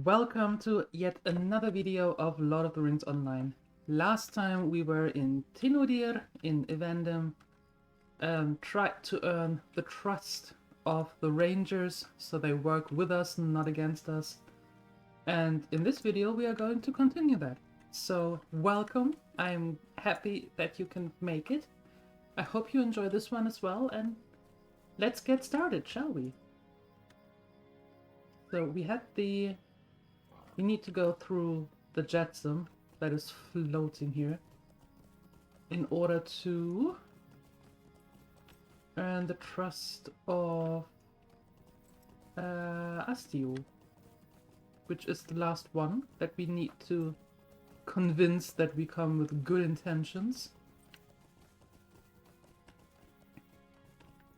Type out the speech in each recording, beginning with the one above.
Welcome to yet another video of Lord of the Rings Online. Last time we were in Tinodir in Evendim, tried to earn the trust of the Rangers so they work with us, not against us. And in this video we are going to continue that. So welcome, I'm happy that you can make it. I hope you enjoy this one as well, and let's get started, shall we? So we need to go through the jetsam that is floating here in order to earn the trust of Astio, which is the last one that we need to convince that we come with good intentions.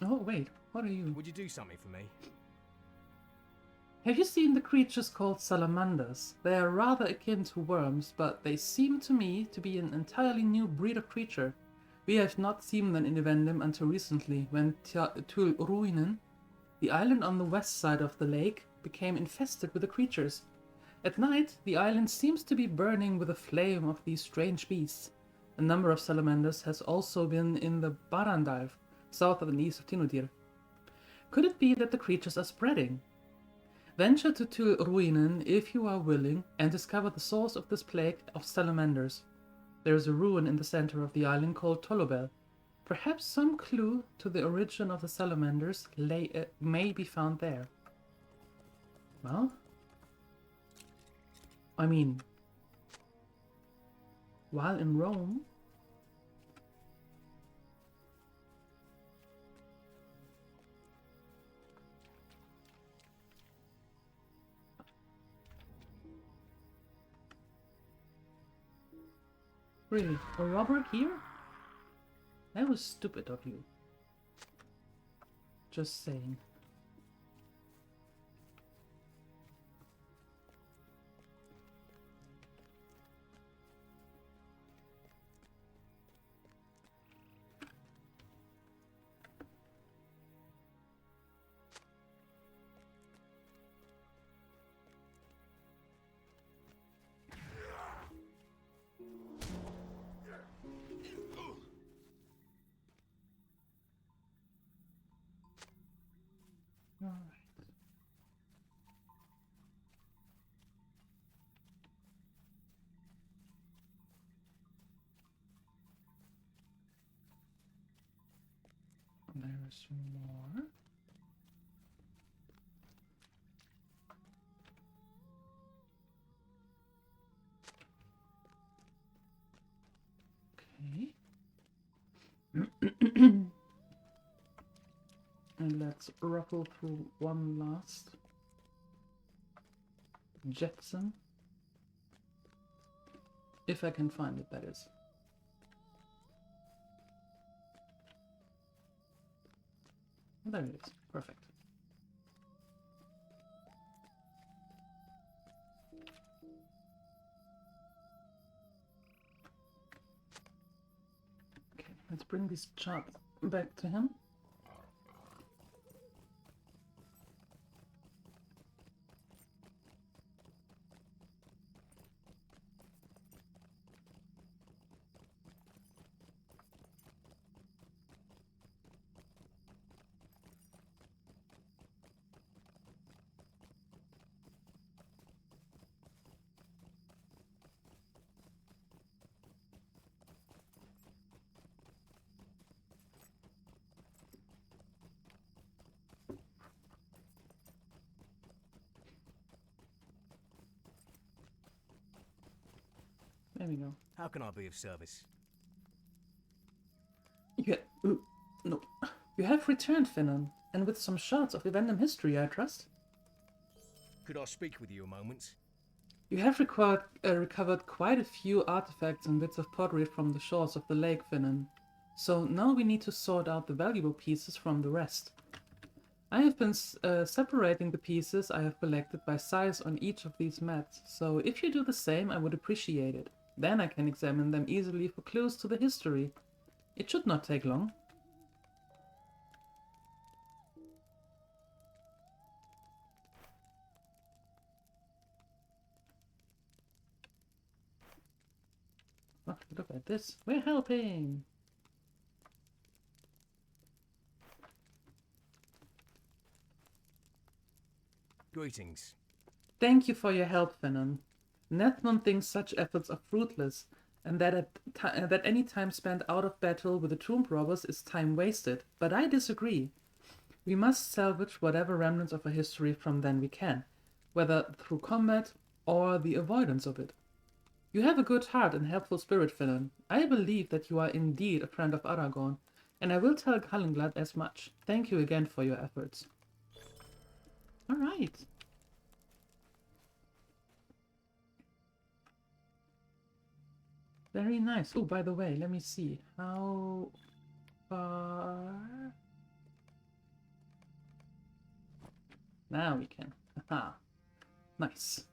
Oh wait, what are you? Would you do something for me? Have you seen the creatures called salamanders? They are rather akin to worms, but they seem to me to be an entirely new breed of creature. We have not seen them in Evendim until recently, when Tuil, the island on the west side of the lake, became infested with the creatures. At night, the island seems to be burning with the flame of these strange beasts. A number of salamanders has also been in the Barandalf, south and east of Tinodir. Could it be that the creatures are spreading? Venture to Tuil if you are willing and discover the source of this plague of salamanders. There is a ruin in the center of the island called Tolobel. Perhaps some clue to the origin of the salamanders may be found there. Well, I mean, while in Rome, really, a robber here? That was stupid of you. Just saying. All right. There's more. Okay. And let's ruffle through one last jetsam. If I can find it, that is. There it is. Perfect. Okay, let's bring this chart back to him. There we go. How can I be of service? No. You have returned, Finnan, and with some shards of Evendim history, I trust. Could I speak with you a moment? You have recovered quite a few artifacts and bits of pottery from the shores of the lake, Finnan. So now we need to sort out the valuable pieces from the rest. I have been separating the pieces I have collected by size on each of these mats, so if you do the same, I would appreciate it. Then I can examine them easily for clues to the history. It should not take long. Look at this. We're helping! Greetings. Thank you for your help, Venom. Nethmon thinks such efforts are fruitless, and that any time spent out of battle with the tomb robbers is time wasted. But I disagree. We must salvage whatever remnants of our history from then we can, whether through combat or the avoidance of it. You have a good heart and helpful spirit, Venom. I believe that you are indeed a friend of Aragorn, and I will tell Callanglad as much. Thank you again for your efforts. All right. Very nice. Oh, by the way, let me see. How far? Now we can. Aha. Nice.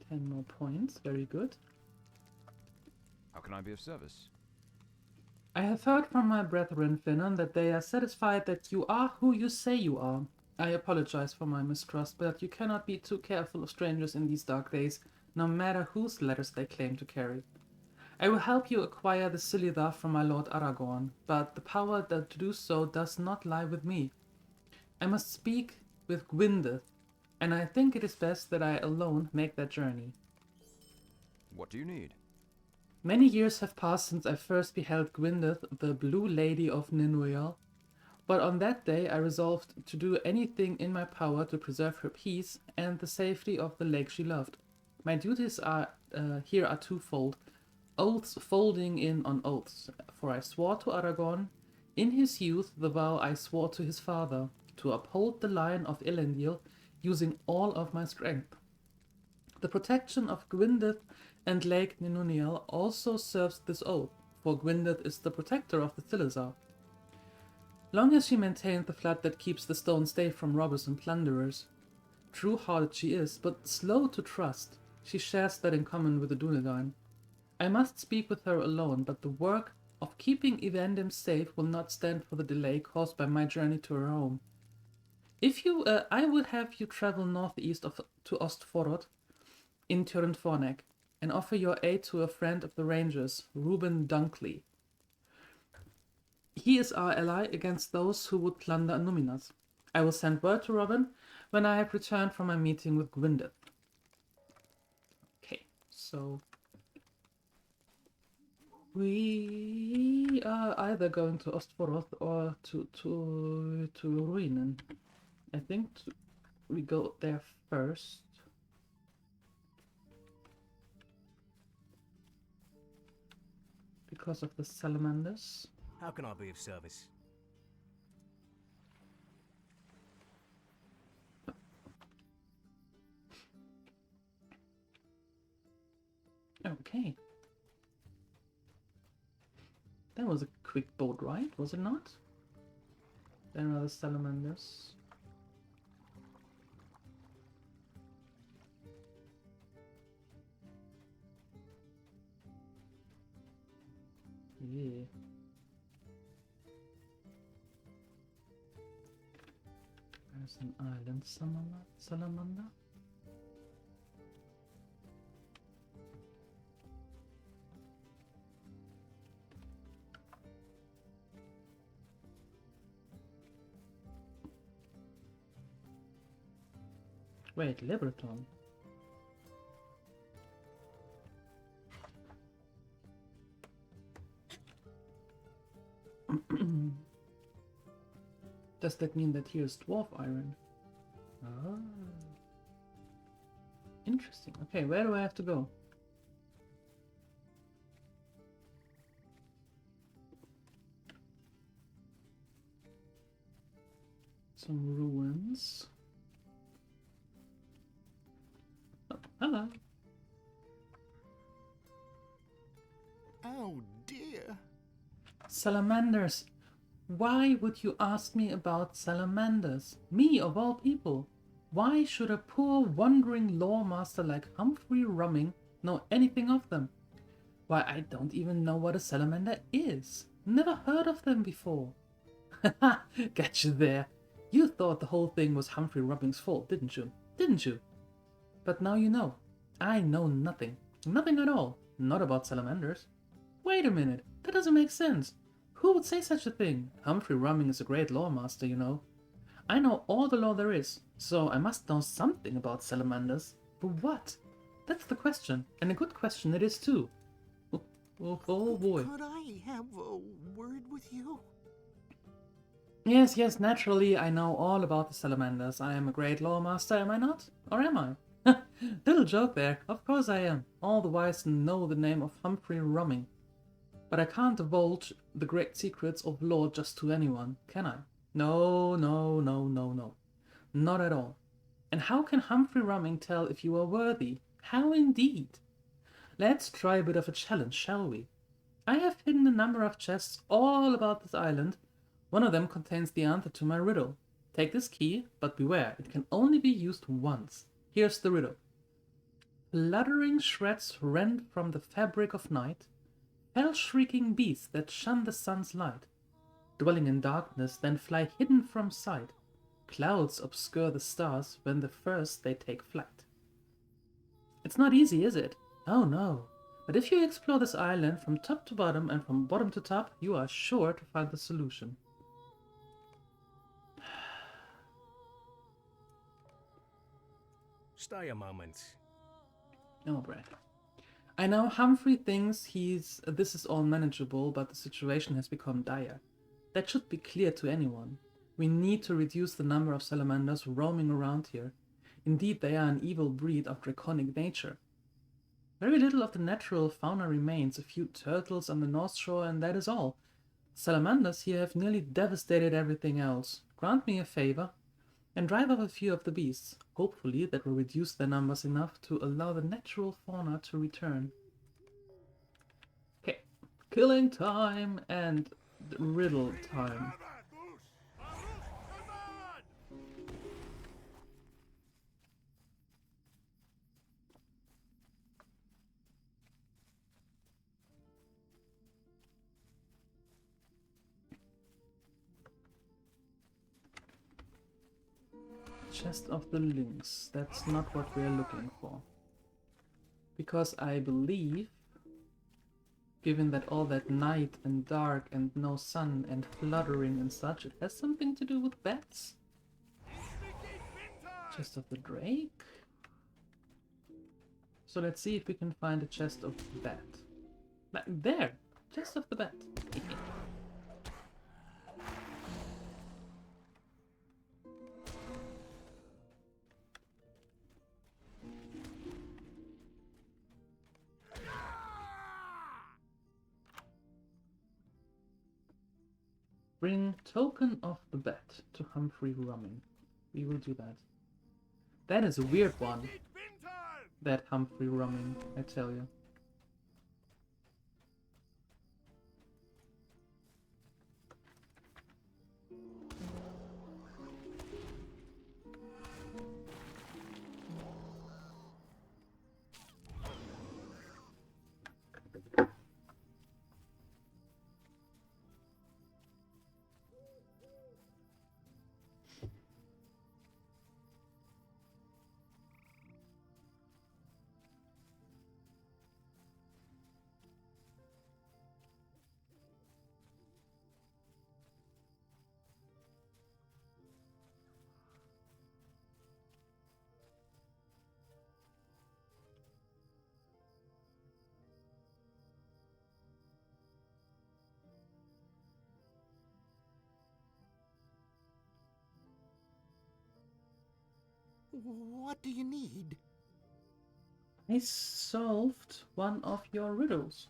10 more points. Very good. How can I be of service? I have heard from my brethren, Finan, that they are satisfied that you are who you say you are. I apologize for my mistrust, but you cannot be too careful of strangers in these dark days, no matter whose letters they claim to carry. I will help you acquire the Silithar from my lord Aragorn, but the power to do so does not lie with me. I must speak with Gwyndith, and I think it is best that I alone make that journey. What do you need? Many years have passed since I first beheld Gwyndith, the Blue Lady of Ninuial, but on that day I resolved to do anything in my power to preserve her peace and the safety of the lake she loved. My duties here are twofold, oaths folding in on oaths, for I swore to Aragorn, in his youth, the vow I swore to his father, to uphold the line of Elendil, using all of my strength. The protection of Gwyndith and Lake Ninunial also serves this oath, for Gwyndith is the protector of the Silithar. Long as she maintains the flood that keeps the stone safe from robbers and plunderers. True-hearted she is, but slow to trust. She shares that in common with the Dunedain. I must speak with her alone, but the work of keeping Evendim safe will not stand for the delay caused by my journey to her home. I would have you travel northeast to Ostforod in Turinfornek and offer your aid to a friend of the Rangers, Reuben Dunkley. He is our ally against those who would plunder Numinas. I will send word to Robin when I have returned from my meeting with Gwyndith. Okay, so we are either going to Ostforoth or to Ruinen. I think we go there first. Because of the salamanders. How can I be of service? Okay. That was a quick boat ride, was it not? There are the salamanders. Yeah. There's an island salamander. Wait, Liberaton. Does that mean that here's dwarf iron? Ah. Interesting. Okay, where do I have to go? Some ruins. Oh, hello. Oh dear. Salamanders. Why would you ask me about salamanders? Me, of all people. Why should a poor wandering lawmaster like Humphrey Rumming know anything of them? Why, I don't even know what a salamander is. Never heard of them before. Haha, got you there. You thought the whole thing was Humphrey Rumming's fault, didn't you? Didn't you? But now you know. I know nothing. Nothing at all. Not about salamanders. Wait a minute. That doesn't make sense. Who would say such a thing? Humphrey Rumming is a great lore master, you know. I know all the lore there is, so I must know something about salamanders. But what? That's the question, and a good question it is too. Oh boy. Could I have a word with you? Yes, naturally, I know all about the salamanders. I am a great lore master, am I not? Or am I? Little joke there. Of course I am. All the wise know the name of Humphrey Rumming. But I can't divulge the great secrets of lore just to anyone, can I? No. Not at all. And how can Humphrey Rumming tell if you are worthy? How indeed? Let's try a bit of a challenge, shall we? I have hidden a number of chests all about this island. One of them contains the answer to my riddle. Take this key, but beware, it can only be used once. Here's the riddle. Fluttering shreds rent from the fabric of night, fell shrieking beasts that shun the sun's light, dwelling in darkness, then fly hidden from sight. Clouds obscure the stars when the first they take flight. It's not easy, is it? Oh no. But if you explore this island from top to bottom and from bottom to top, you are sure to find the solution. Stay a moment. Oh, Brad. I know Humphrey thinks this is all manageable, but the situation has become dire. That should be clear to anyone. We need to reduce the number of salamanders roaming around here. Indeed, they are an evil breed of draconic nature. Very little of the natural fauna remains, a few turtles on the north shore, and that is all. Salamanders here have nearly devastated everything else. Grant me a favor, and drive off a few of the beasts. Hopefully that will reduce their numbers enough to allow the natural fauna to return. Okay, killing time and riddle time. Chest of the Lynx. That's not what we're looking for. Because I believe, given that all that night and dark and no sun and fluttering and such, it has something to do with bats. Chest of the Drake. So let's see if we can find a chest of the bat. There! Chest of the bat. Bring token of the bat to Humphrey Rumming. We will do that. That is a weird one. That Humphrey Rumming, I tell you. What do you need? I solved one of your riddles.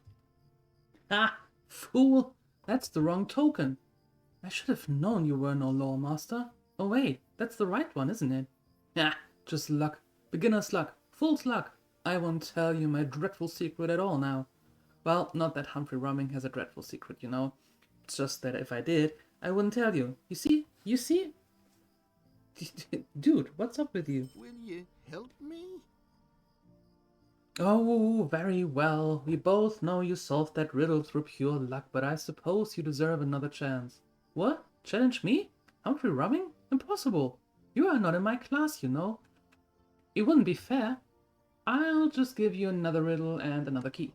Ah, fool! That's the wrong token. I should have known you were no lore master. Oh wait, that's the right one, isn't it? Ah, just luck. Beginner's luck. Fool's luck. I won't tell you my dreadful secret at all now. Well, not that Humphrey Rumming has a dreadful secret, you know. It's just that if I did, I wouldn't tell you. You see? You see? Dude, what's up with you? Will you help me? Oh, very well. We both know you solved that riddle through pure luck, but I suppose you deserve another chance. What? Challenge me? Humphrey Rumming? Impossible. You are not in my class, you know. It wouldn't be fair. I'll just give you another riddle and another key.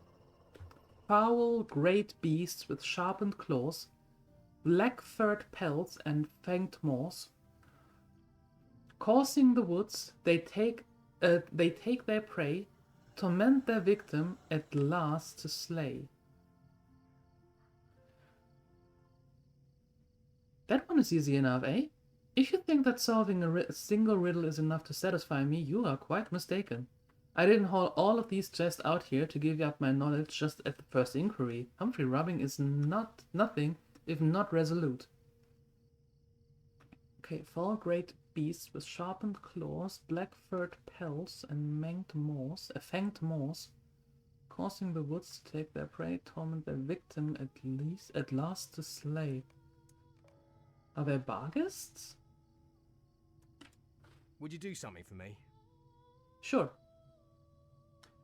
Foul, great beasts with sharpened claws, black furred pelts and fanged maws. Coursing the woods, they take their prey, torment their victim, at last to slay. That one is easy enough, eh? If you think that solving a single riddle is enough to satisfy me, you are quite mistaken. I didn't haul all of these chests out here to give you up my knowledge just at the first inquiry. Humphrey rubbing is nothing if not resolute. Okay, four great beasts with sharpened claws, black furred pelts, and fanged maws, causing the woods to take their prey, torment their victim, at last to slay. Are they barghists? Would you do something for me? Sure.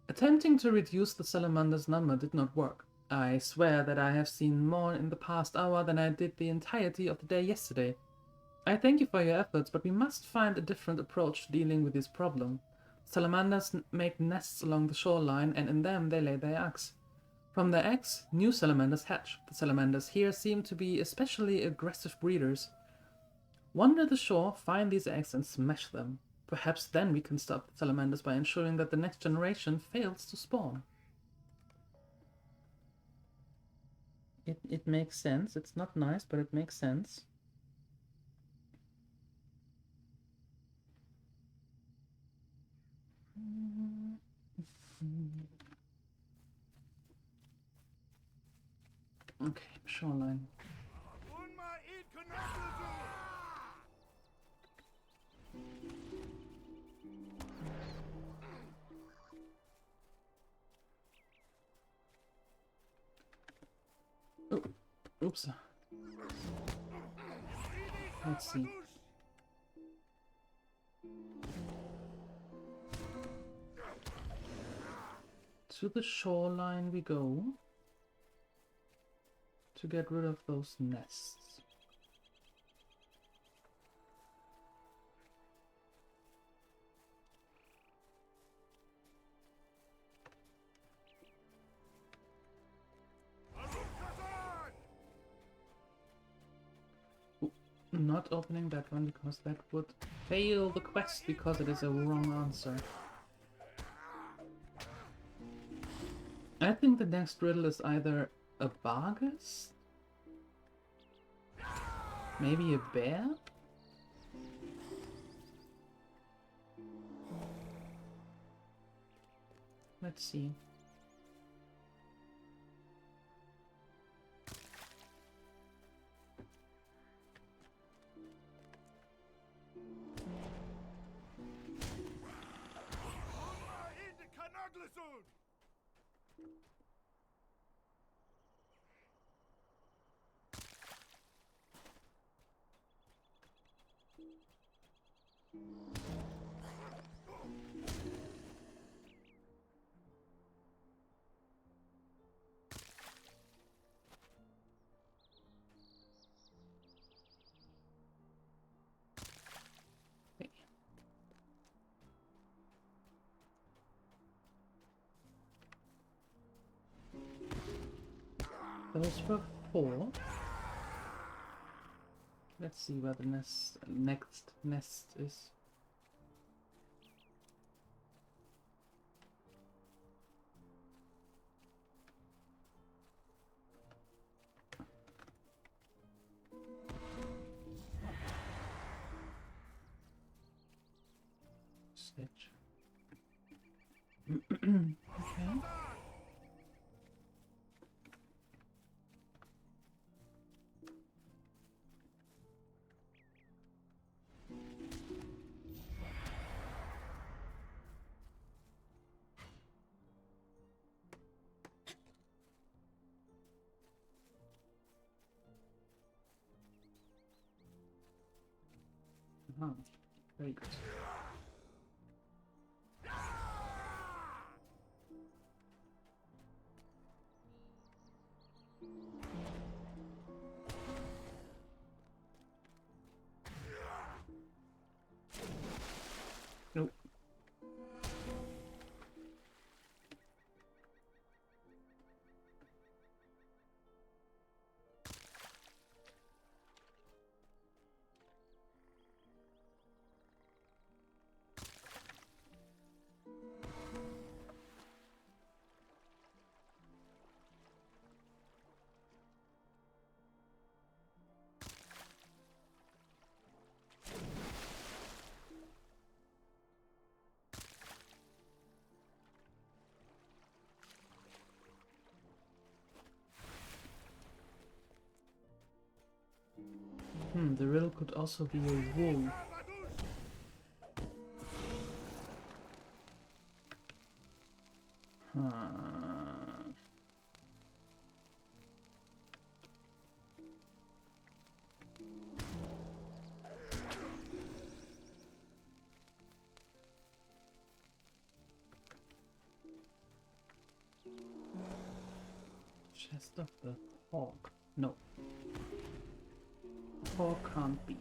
Attempting to reduce the salamander's number did not work. I swear that I have seen more in the past hour than I did the entirety of the day yesterday. I thank you for your efforts, but we must find a different approach to dealing with this problem. Salamanders make nests along the shoreline, and in them they lay their eggs. From their eggs, new salamanders hatch. The salamanders here seem to be especially aggressive breeders. Wander the shore, find these eggs, and smash them. Perhaps then we can stop the salamanders by ensuring that the next generation fails to spawn. It makes sense. It's not nice, but it makes sense. Okay, shoreline. Oh, oops. Let's see. To the shoreline we go to get rid of those nests. Ooh, not opening that one because that would fail the quest because it is a wrong answer. I think the next riddle is either a barghest? Maybe a bear? Let's see. Those were 4. Let's see where the next nest is. Stitch. Okay. Oh, very good. Nope. The riddle could also be a wolf. Chest of the hawk. No. Hawk can't be.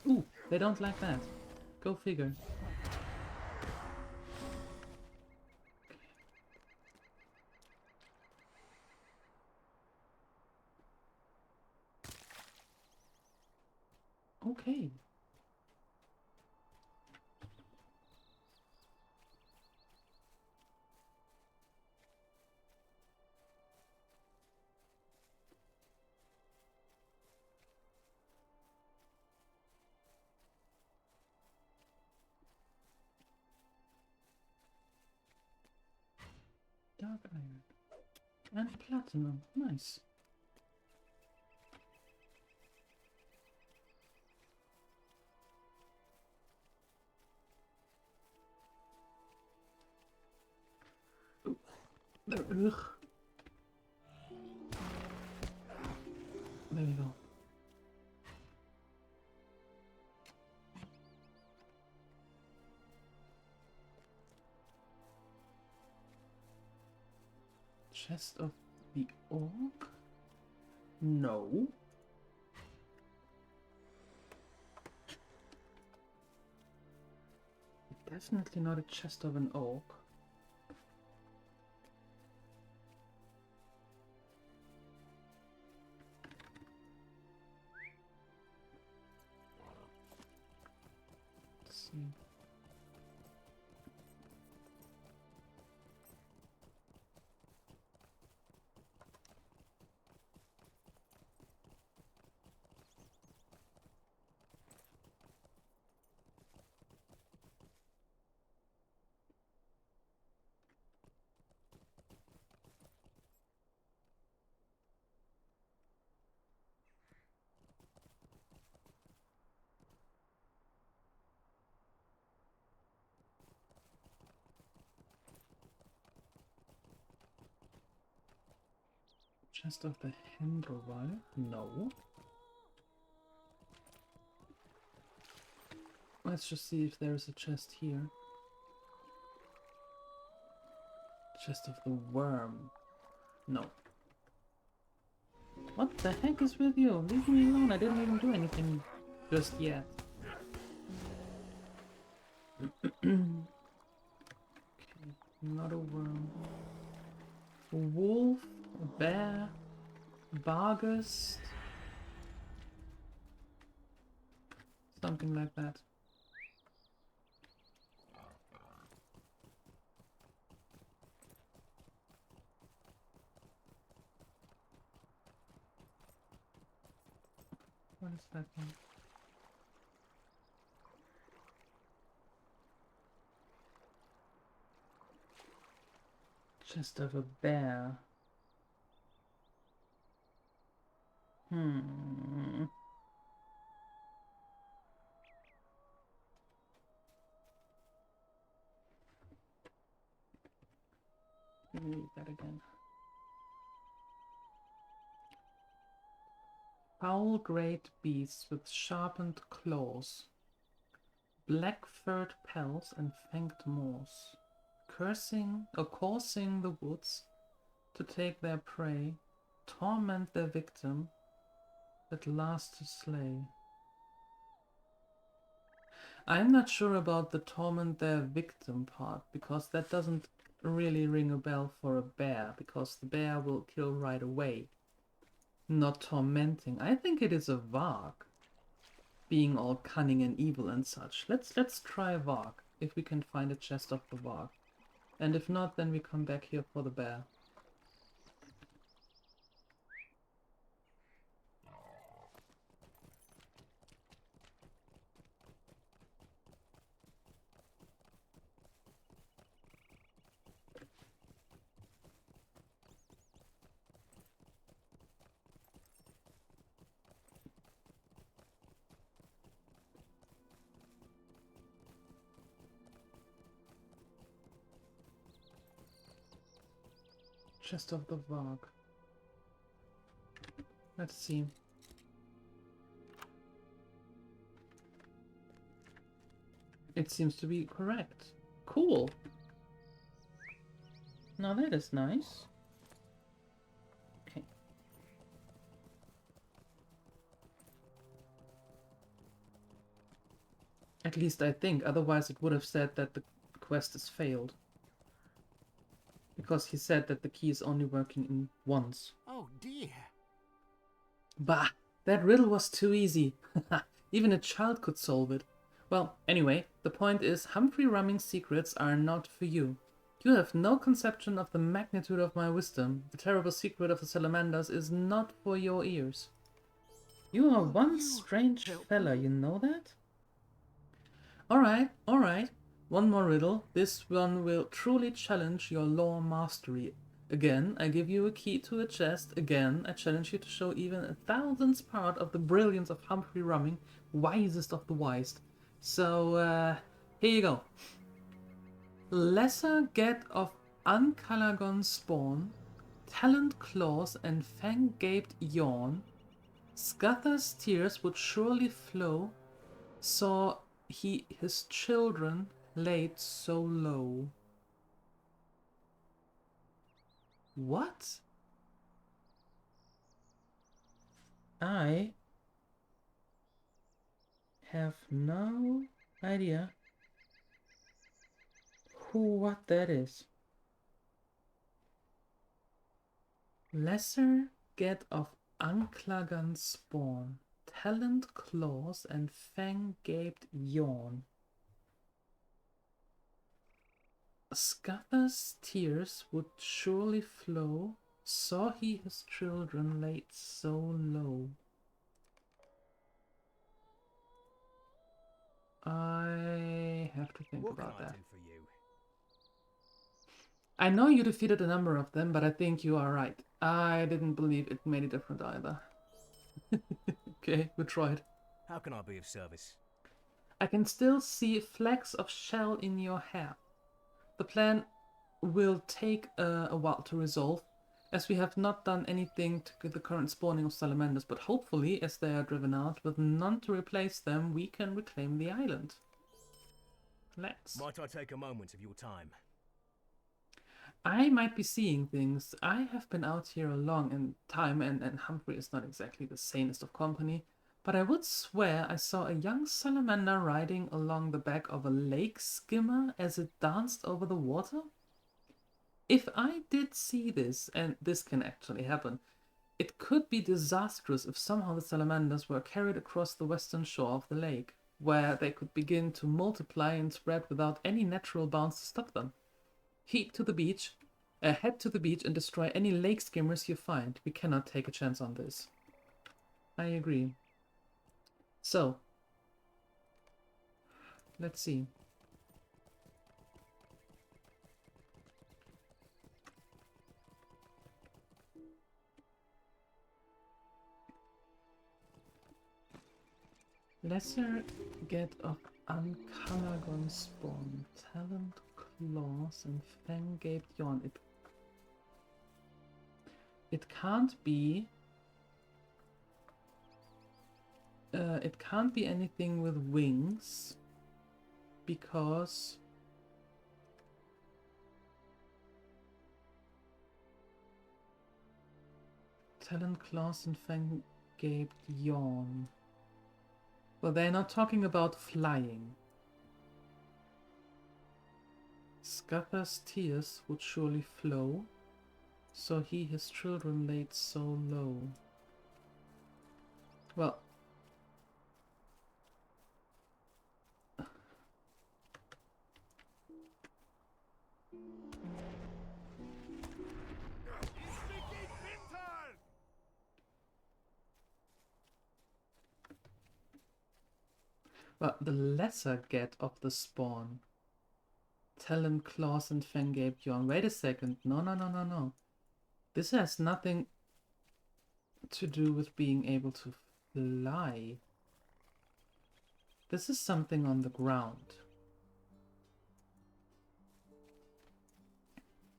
Ooh, they don't like that. Go figure. Okay. Dark iron. And platinum. Nice. Ooh. Ugh. There we go. Chest of the orc? No. Definitely not a chest of an orc. Let's see. Chest of the Hendrovile? No. Let's just see if there's a chest here. Chest of the Worm? No. What the heck is with you? Leave me alone, I didn't even do anything just yet. Okay, not a worm. A wolf, a bear, a bargus, something like that. What is that one? Chest of a bear. Let me read that again. Foul great beasts with sharpened claws, black furred pelts and fanged maws, coursing the woods to take their prey, torment their victim, at last to slay. I'm not sure about the torment their victim part, because that doesn't really ring a bell for a bear, because the bear will kill right away. not tormenting. I think it is a Varg, being all cunning and evil and such. Let's try Varg, if we can find a chest of the Varg. And if not, then we come back here for the bear. Chest of the Varg. Let's see. It seems to be correct. Cool. Now that is nice. Okay. At least I think, otherwise it would have said that the quest is failed. Because he said that the key is only working in once. Oh dear. Bah! That riddle was too easy. Even a child could solve it. Well, anyway, the point is, Humphrey Rumming's secrets are not for you. You have no conception of the magnitude of my wisdom. The terrible secret of the salamanders is not for your ears. You are one strange fella, you know that? Alright, alright. One more riddle. This one will truly challenge your lore mastery. Again, I give you a key to a chest. Again, I challenge you to show even a thousandth part of the brilliance of Humphrey Rumming, wisest of the wise. So, here you go. Lesser get of Uncalagon spawn, taloned claws and fang-gaped yawn, Scather's tears would surely flow, saw he his children laid so low. What? I have no idea what that is. Lesser get of Unclagan spawn, taloned claws and fang-gaped yawn. Scather's tears would surely flow, saw he his children laid so low. I have to think about that. For you? I know you defeated a number of them, but I think you are right. I didn't believe it made a difference either. Okay, we tried. How can I be of service? I can still see flecks of shell in your hair. The plan will take a while to resolve, as we have not done anything to the current spawning of salamanders, but hopefully, as they are driven out, with none to replace them, we can reclaim the island. Let's. Might I take a moment of your time? I might be seeing things. I have been out here a long time, and Humphrey is not exactly the sanest of company, but I would swear I saw a young salamander riding along the back of a lake skimmer as it danced over the water. If I did see this, and this can actually happen, it could be disastrous if somehow the salamanders were carried across the western shore of the lake, where they could begin to multiply and spread without any natural bounds to stop them. Head to the beach and destroy any lake skimmers you find. We cannot take a chance on this. I agree. So, let's see. Lesser get of Uncalagon spawn, taloned claws and fang-gaped yawn. It can't be. It can't be anything with wings, because taloned claws and fang-gaped yawn. Well, they're not talking about flying. Scather's tears would surely flow, so he his children laid so low. Well, the lesser get of the spawn. Talon, claws, and Fangape yawn. Wait a second. No, no, no, no, no. This has nothing to do with being able to fly. This is something on the ground.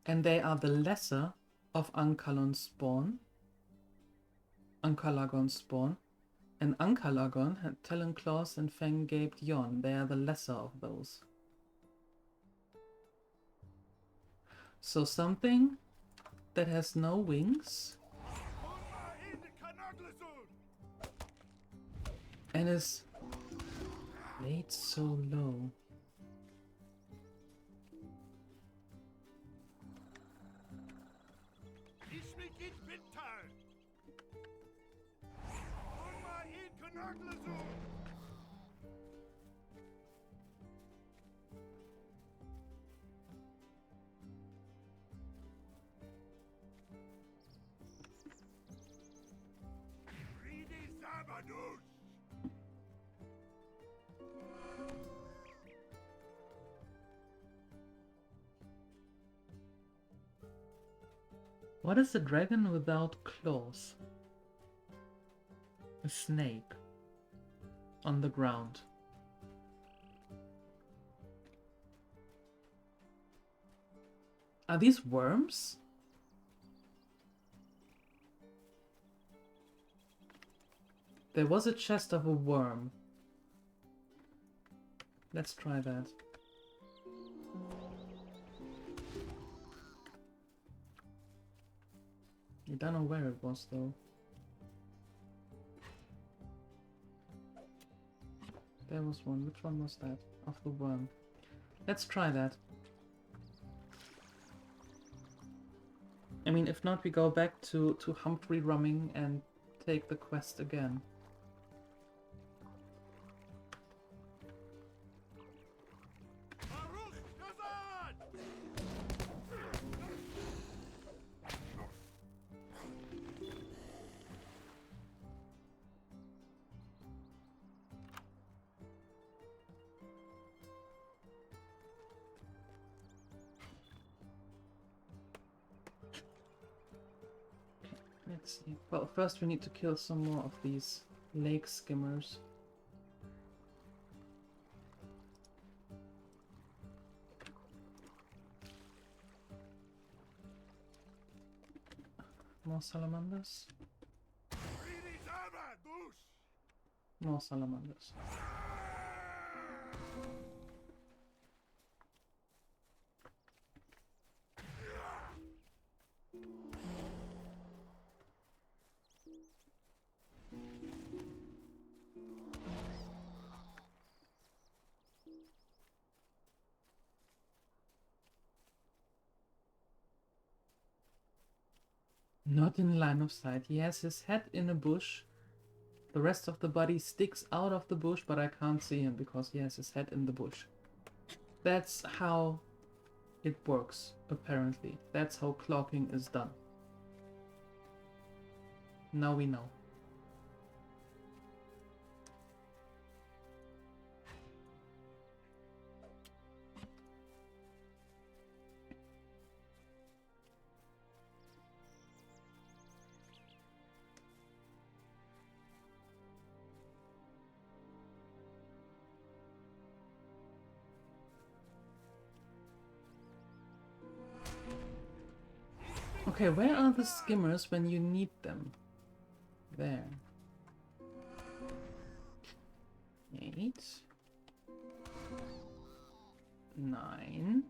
And they are the lesser of Ankalagon spawn. And Ankalagon had Talon, claws, and Fang-gaped yawn. They are the lesser of those. So something that has no wings and is laid so low. What is a dragon without claws? A snake on the ground. Are these worms? There was a chest of a worm. Let's try that. I don't know where it was though. There was one. Which one was that? Of the worm. Let's try that. I mean, if not, we go back to Humphrey Rumming and take the quest again. Let's see. Well, first we need to kill some more of these lake skimmers. More salamanders. More salamanders. Not in line of sight. He has his head in a bush. The rest of the body sticks out of the bush, but I can't see him because he has his head in the bush. That's how it works, apparently. That's how clocking is done. Now we know. Okay, where are the skimmers when you need them? There. 8. 9.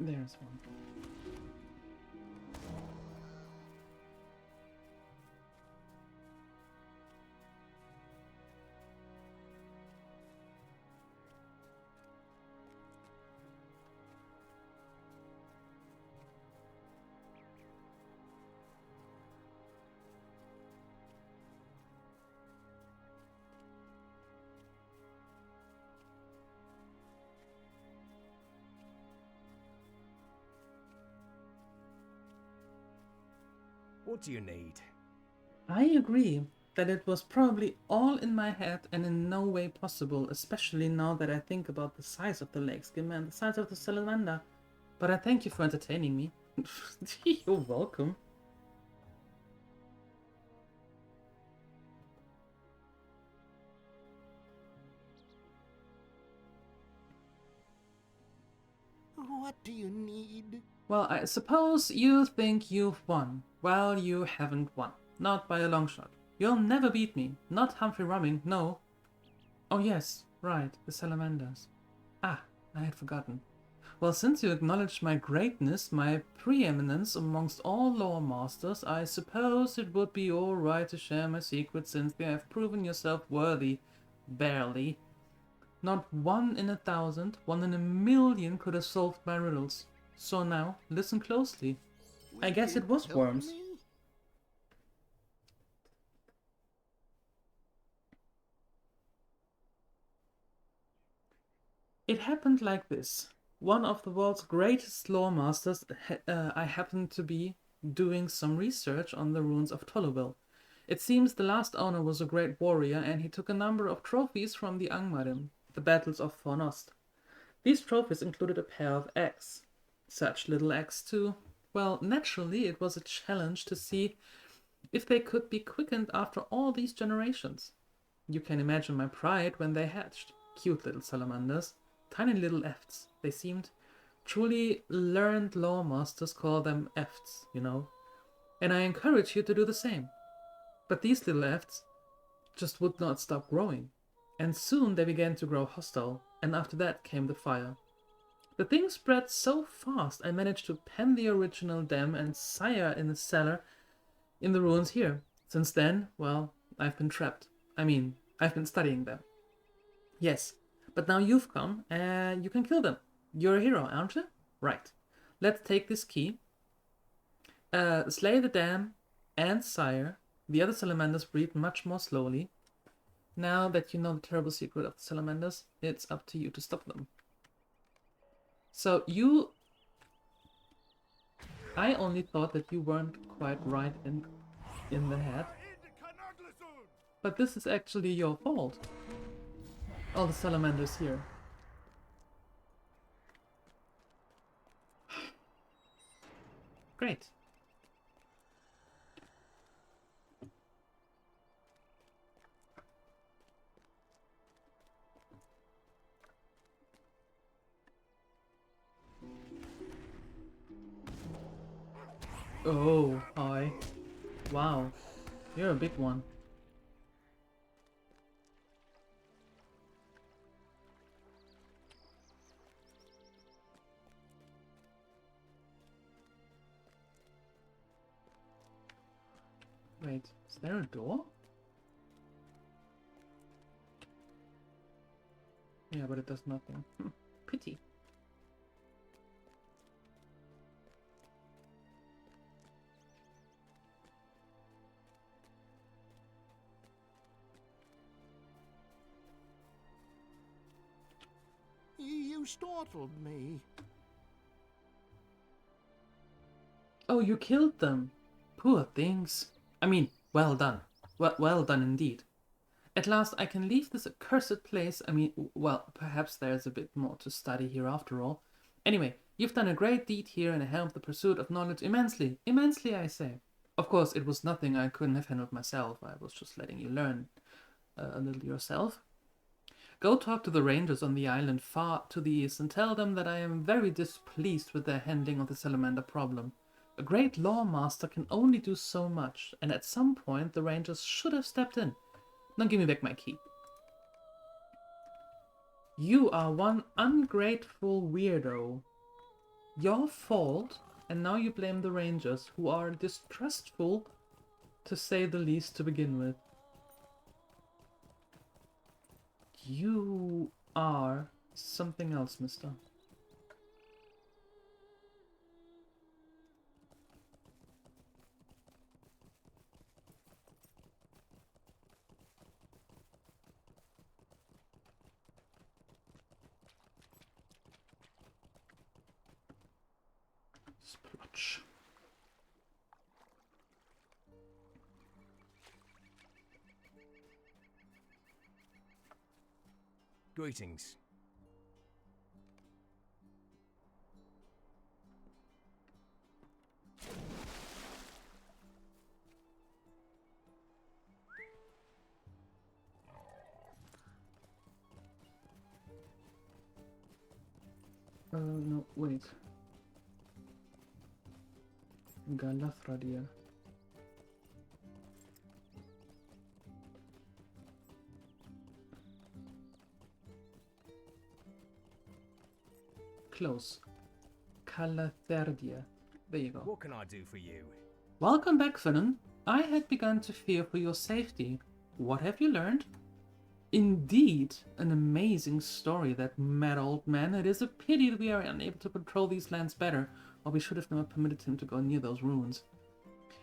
There's one. What do you need? I agree that it was probably all in my head and in no way possible, especially now that I think about the size of the lake skim and the size of the salamander. But I thank you for entertaining me. You're welcome. What do you need? Well, I suppose you think you've won. Well, you haven't won. Not by a long shot. You'll never beat me. Not Humphrey Rumming, no. Oh yes, right, the salamanders. Ah, I had forgotten. Well, since you acknowledge my greatness, my preeminence amongst all lore masters, I suppose it would be alright to share my secret since you have proven yourself worthy. Barely. Not 1 in 1,000, 1 in 1,000,000 could have solved my riddles. So now, listen closely. I Will guess you it was help worms. me? It happened like this. One of the world's greatest lore masters, I happened to be doing some research on the ruins of Tolkien. It seems the last owner was a great warrior and he took a number of trophies from the Angmarim, the battles of Fornost. These trophies included a pair of eggs. Such little eggs too. Well, naturally it was a challenge to see if they could be quickened after all these generations. You can imagine my pride when they hatched. Cute little salamanders. Tiny little efts, they seemed. Truly learned lore masters call them efts, you know. And I encourage you to do the same. But these little efts just would not stop growing. And soon they began to grow hostile, and after that came the fire. The thing spread so fast I managed to pen the original dam and sire in the cellar in the ruins here. Since then, well, I've been trapped. I mean, I've been studying them. Yes, but now you've come and you can kill them. You're a hero, aren't you? Right. Let's take this key. Slay the dam and sire. The other salamanders breed much more slowly. Now that you know the terrible secret of the salamanders, it's up to you to stop them. So you... I only thought that you weren't quite right in the head. But this is actually your fault. All the salamanders here. Great. Oh, hi. Wow. You're a big one. Wait, is there a door? Yeah, but it does nothing. Pity. You startled me. Oh, you killed them. Poor things. I mean, well done. Well done indeed. At last I can leave this accursed place. I mean, well, perhaps there's a bit more to study here after all. Anyway, you've done a great deed here and helped the pursuit of knowledge immensely. Immensely, I say. Of course, it was nothing I couldn't have handled myself. I was just letting you learn a little yourself. Go talk to the rangers on the island far to the east and tell them that I am very displeased with their handling of the salamander problem. A great lore master can only do so much, and at some point the rangers should have stepped in. Now give me back my key. You are one ungrateful weirdo. Your fault, and now you blame the rangers, who are distrustful, to say the least, to begin with. You are something else, mister. Splotch. Greetings. No, wait. Galathradia. Close. Calatherdia. There you go. What can I do for you? Welcome back, Finnan. I had begun to fear for your safety. What have you learned? Indeed, an amazing story, that mad old man. It is a pity that we are unable to control these lands better, or we should have never permitted him to go near those ruins.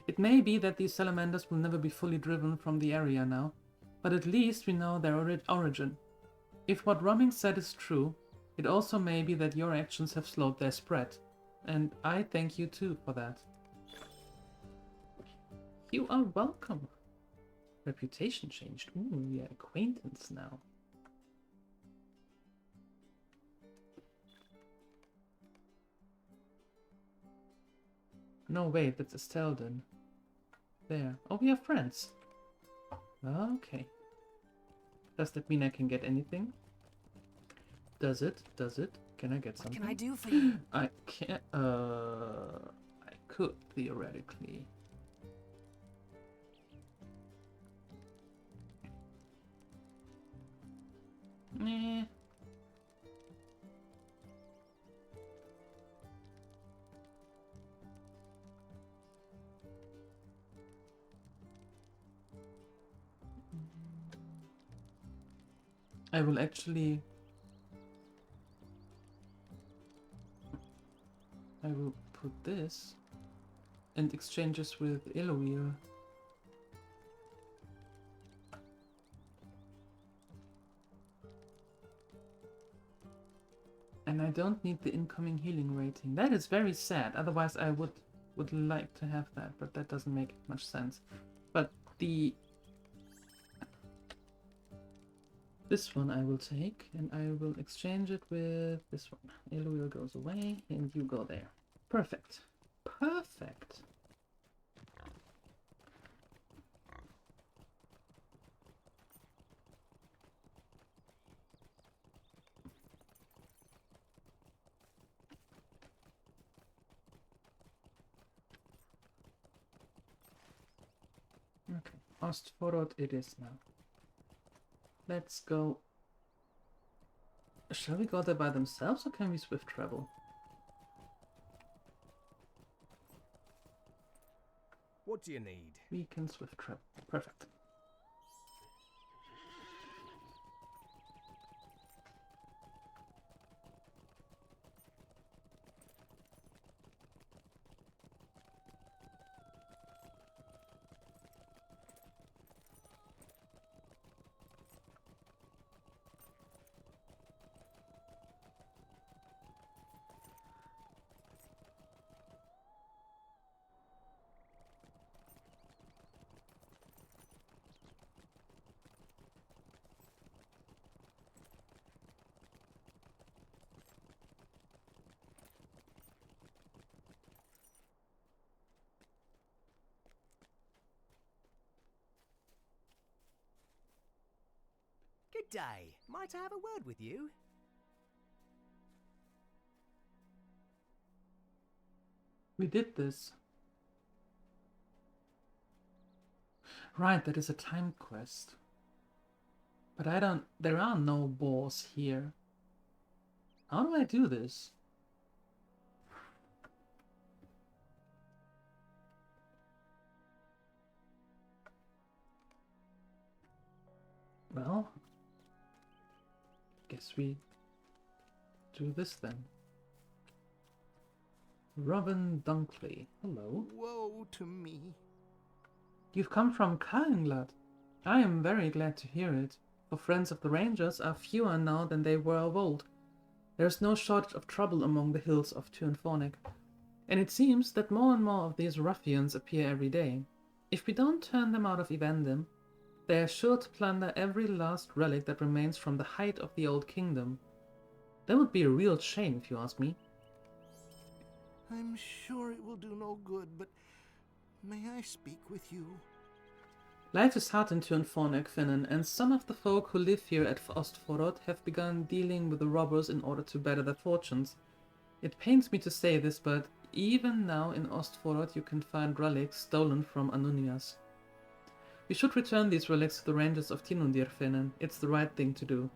It may be that these salamanders will never be fully driven from the area now, but at least we know their origin. If what Rumming said is true, it also may be that your actions have slowed their spread, and I thank you too for that. You are welcome. Reputation changed. Ooh, we are acquaintance now. No, wait, that's Estelden. There. Oh, we are friends. Okay. Does that mean I can get anything? Does it? Does it? Can I get something? What can I do for you? I can't. I could theoretically. Meh. I will actually. I will put this and exchanges with Eloir. And I don't need the incoming healing rating. That is very sad. Otherwise I would like to have that, but that doesn't make much sense. But this one I will take, and I will exchange it with this one. Eloir goes away, and you go there. Perfect. Perfect. Okay, Ostforod it is now. Let's go. Shall we go there by themselves, or can we swift travel? What do you need? We can swift travel. Perfect. Good day. Might I have a word with you? We did this. Right, that is a time quest. But there are no boars here. How do I do this? Well, guess we do this then. Robin Dunkley, hello. Woe to me. You've come from Kallenglad. I am very glad to hear it, for friends of the Rangers are fewer now than they were of old. There is no shortage of trouble among the hills of Tyrnfornik, and it seems that more and more of these ruffians appear every day. If we don't turn them out of Evendim, they are sure to plunder every last relic that remains from the height of the old kingdom. That would be a real shame, if you ask me. I'm sure it will do no good, but may I speak with you? Life is hard in Tyrnfornik, Finan, and some of the folk who live here at Ostforod have begun dealing with the robbers in order to better their fortunes. It pains me to say this, but even now in Ostforod you can find relics stolen from Anunias. We should return these relics to the Rangers of Tinundir, Finan. It's the right thing to do.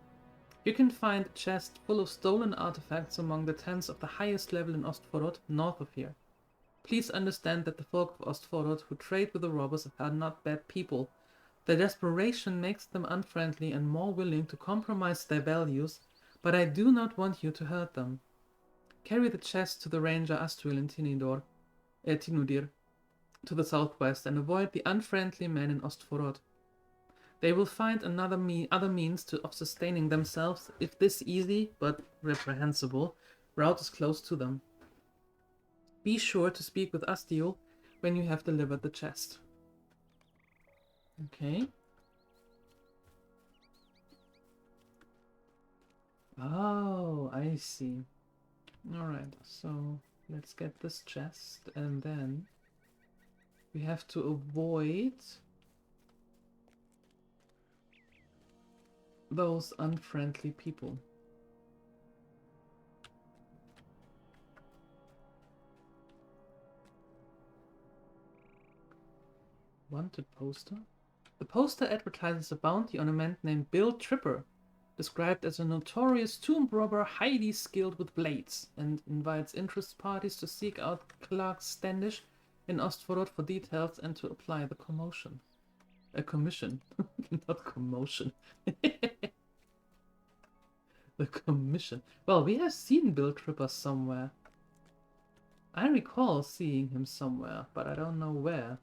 You can find a chest full of stolen artifacts among the tents of the highest level in Ostforod, north of here. Please understand that the folk of Ostforod who trade with the robbers are not bad people. Their desperation makes them unfriendly and more willing to compromise their values, but I do not want you to hurt them. Carry the chest to the Ranger Astruil in Tinudir, to the southwest, and avoid the unfriendly men in Ostforod. They will find other means of sustaining themselves if this easy, but reprehensible, route is close to them. Be sure to speak with Astiel when you have delivered the chest. Okay. Oh, I see. Alright, so let's get this chest, and then we have to avoid those unfriendly people. Wanted poster? The poster advertises a bounty on a man named Bill Tripper, described as a notorious tomb robber highly skilled with blades, and invites interest parties to seek out Clark Standish in Ostforod for details and to apply the commotion. A commission. Not commotion. The commission. Well, we have seen Bill Tripper somewhere. I recall seeing him somewhere, but I don't know where.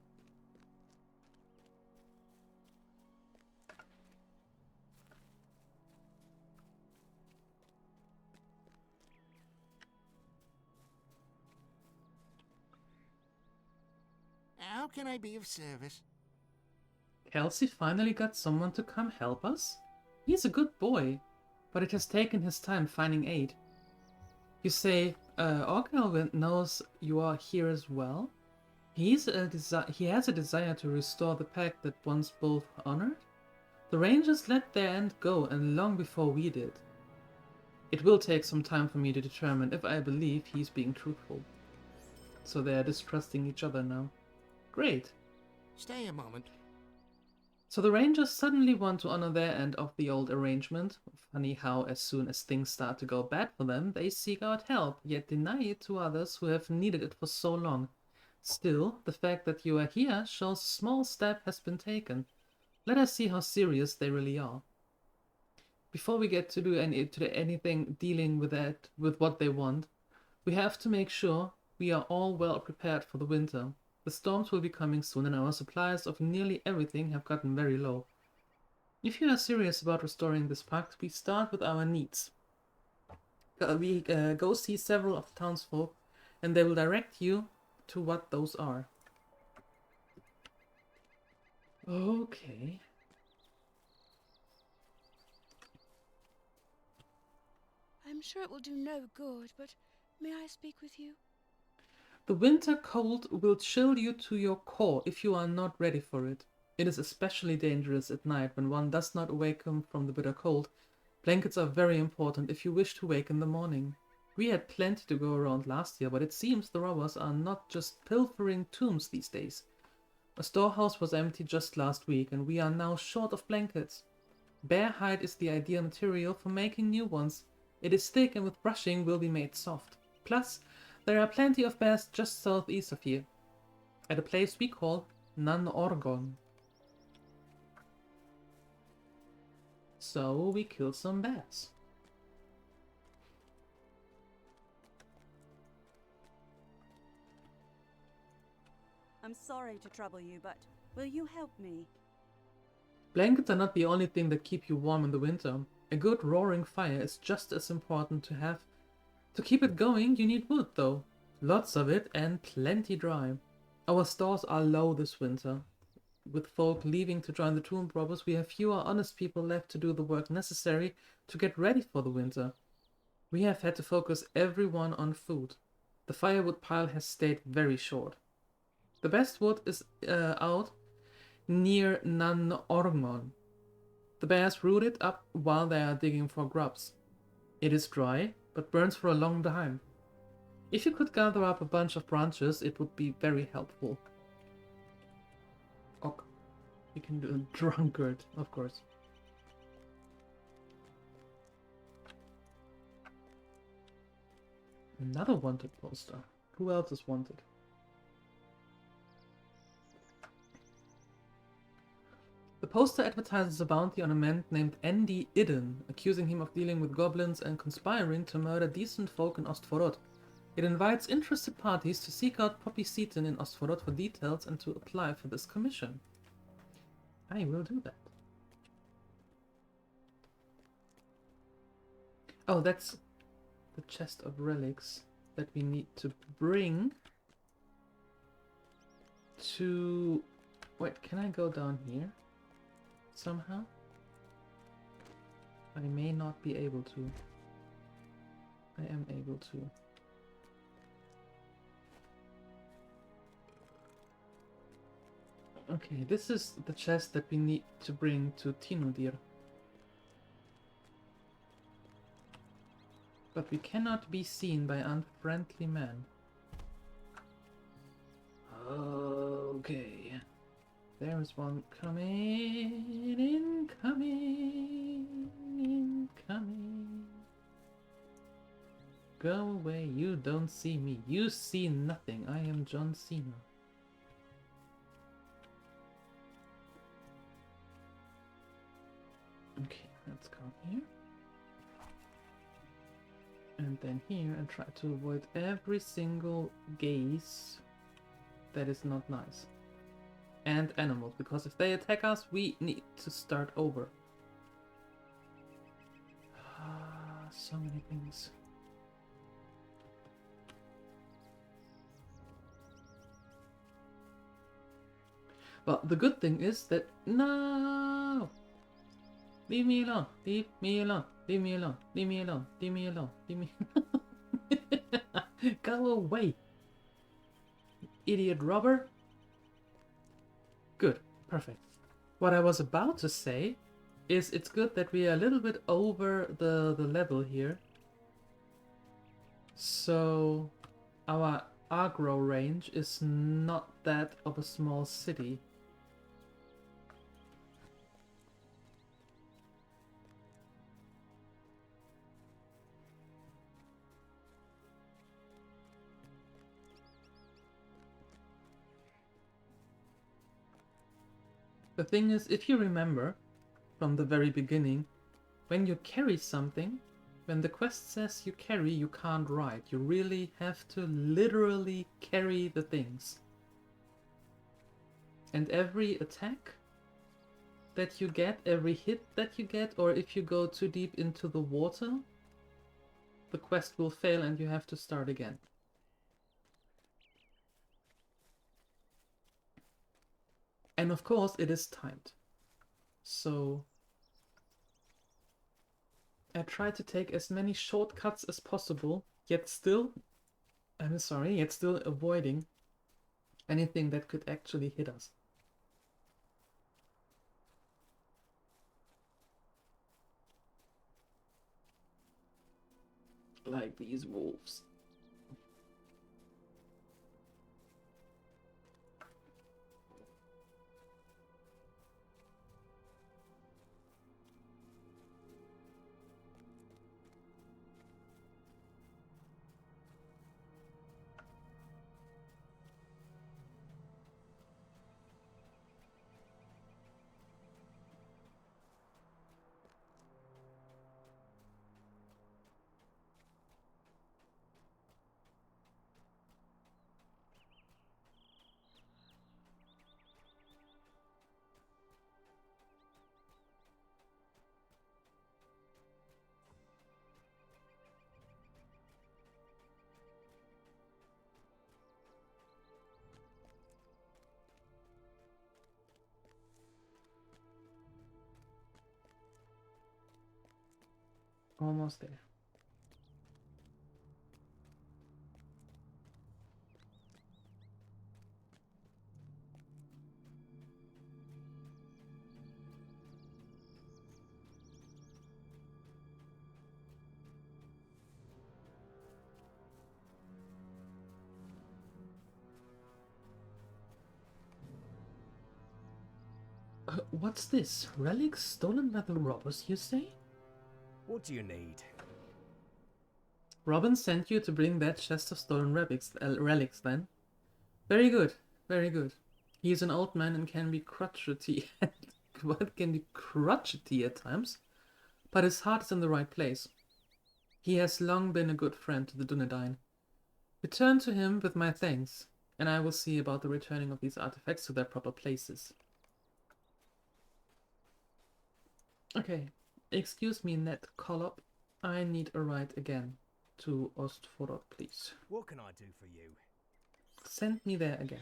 How can I be of service? Kelsey finally got someone to come help us? He's a good boy, but it has taken his time finding aid. You say, Orgelwind knows you are here as well? He has a desire to restore the pact that once both honored? The Rangers let their end go, and long before we did. It will take some time for me to determine if I believe he's being truthful. So they are distrusting each other now. Great. Stay a moment. So the Rangers suddenly want to honor their end of the old arrangement. Funny how as soon as things start to go bad for them, they seek out help, yet deny it to others who have needed it for so long. Still, the fact that you are here shows a small step has been taken. Let us see how serious they really are. Before we get to do anything dealing with what they want, we have to make sure we are all well prepared for the winter. The storms will be coming soon, and our supplies of nearly everything have gotten very low. If you are serious about restoring this pact, we start with our needs. We go see several of the townsfolk, and they will direct you to what those are. Okay. I'm sure it will do no good, but may I speak with you? The winter cold will chill you to your core if you are not ready for it. It is especially dangerous at night when one does not awaken from the bitter cold. Blankets are very important if you wish to wake in the morning. We had plenty to go around last year, but it seems the robbers are not just pilfering tombs these days. A storehouse was empty just last week, and we are now short of blankets. Bear hide is the ideal material for making new ones. It is thick and with brushing will be made soft. Plus, there are plenty of bears just southeast of here, at a place we call Nan Orgon. So we kill some bears. I'm sorry to trouble you, but will you help me? Blankets are not the only thing that keep you warm in the winter. A good roaring fire is just as important to have. To keep it going, you need wood though. Lots of it and plenty dry. Our stores are low this winter. With folk leaving to join the tomb robbers, we have fewer honest people left to do the work necessary to get ready for the winter. We have had to focus everyone on food. The firewood pile has stayed very short. The best wood is out near Nan Orngon. The bears root it up while they are digging for grubs. It is dry, but burns for a long time. If you could gather up a bunch of branches, it would be very helpful. Ok. You can do a drunkard, of course. Another wanted poster. Who else is wanted? The poster advertises a bounty on a man named Andy Idden, accusing him of dealing with goblins and conspiring to murder decent folk in Ostforod. It invites interested parties to seek out Poppy Seaton in Ostforod for details and to apply for this commission. I will do that. Oh, that's the chest of relics that we need to bring to... Wait, can I go down here? Somehow? I may not be able to. I am able to. Okay, this is the chest that we need to bring to Tinudir. But we cannot be seen by unfriendly men. Okay. There is one coming, incoming. Go away, you don't see me. You see nothing. I am John Cena. Okay, let's come here. And then here and try to avoid every single gaze that is not nice. And animals, because if they attack us, we need to start over. So many things. Well, the good thing is that... No! Leave me alone! Leave me alone! Leave me alone! Leave me alone! Leave me alone! Leave me alone! Go away! Idiot robber! Good. Perfect. What I was about to say is it's good that we are a little bit over the level here. So our aggro range is not that of a small city. The thing is, if you remember from the very beginning, when you carry something, when the quest says you carry, you can't ride. You really have to literally carry the things. And every attack that you get, every hit that you get, or if you go too deep into the water, the quest will fail and you have to start again. And of course it is timed. So I try to take as many shortcuts as possible, yet still avoiding anything that could actually hit us. Like these wolves. Almost there. What's this? Relics stolen by the robbers, you say? What do you need? Robin sent you to bring that chest of stolen relics then? Very good, very good. He is an old man and can be crotchety. What can be crotchety at times? But his heart is in the right place. He has long been a good friend to the Dunedain. Return to him with my thanks, and I will see about the returning of these artifacts to their proper places. Okay, excuse me, Ned Collop. I need a ride again to Ostforod, please. What can I do for you? Send me there again.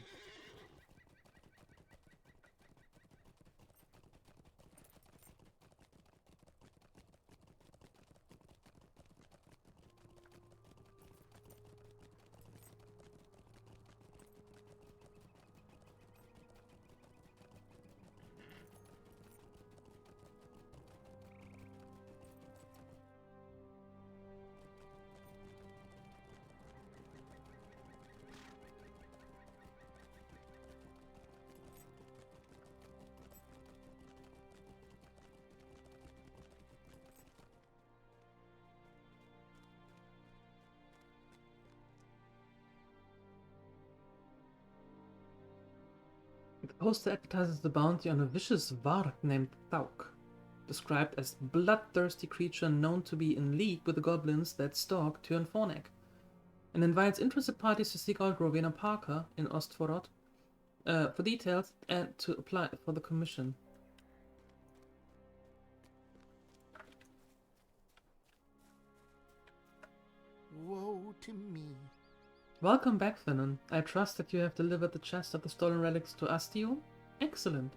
The poster advertises the bounty on a vicious Varg named Thauk, described as bloodthirsty creature known to be in league with the goblins that stalk Tuan Fornek, and invites interested parties to seek out Rowena Parker in Ostforod for details and to apply for the commission. Woe to me. Welcome back, Finnan. I trust that you have delivered the chest of the stolen relics to Astio? Excellent.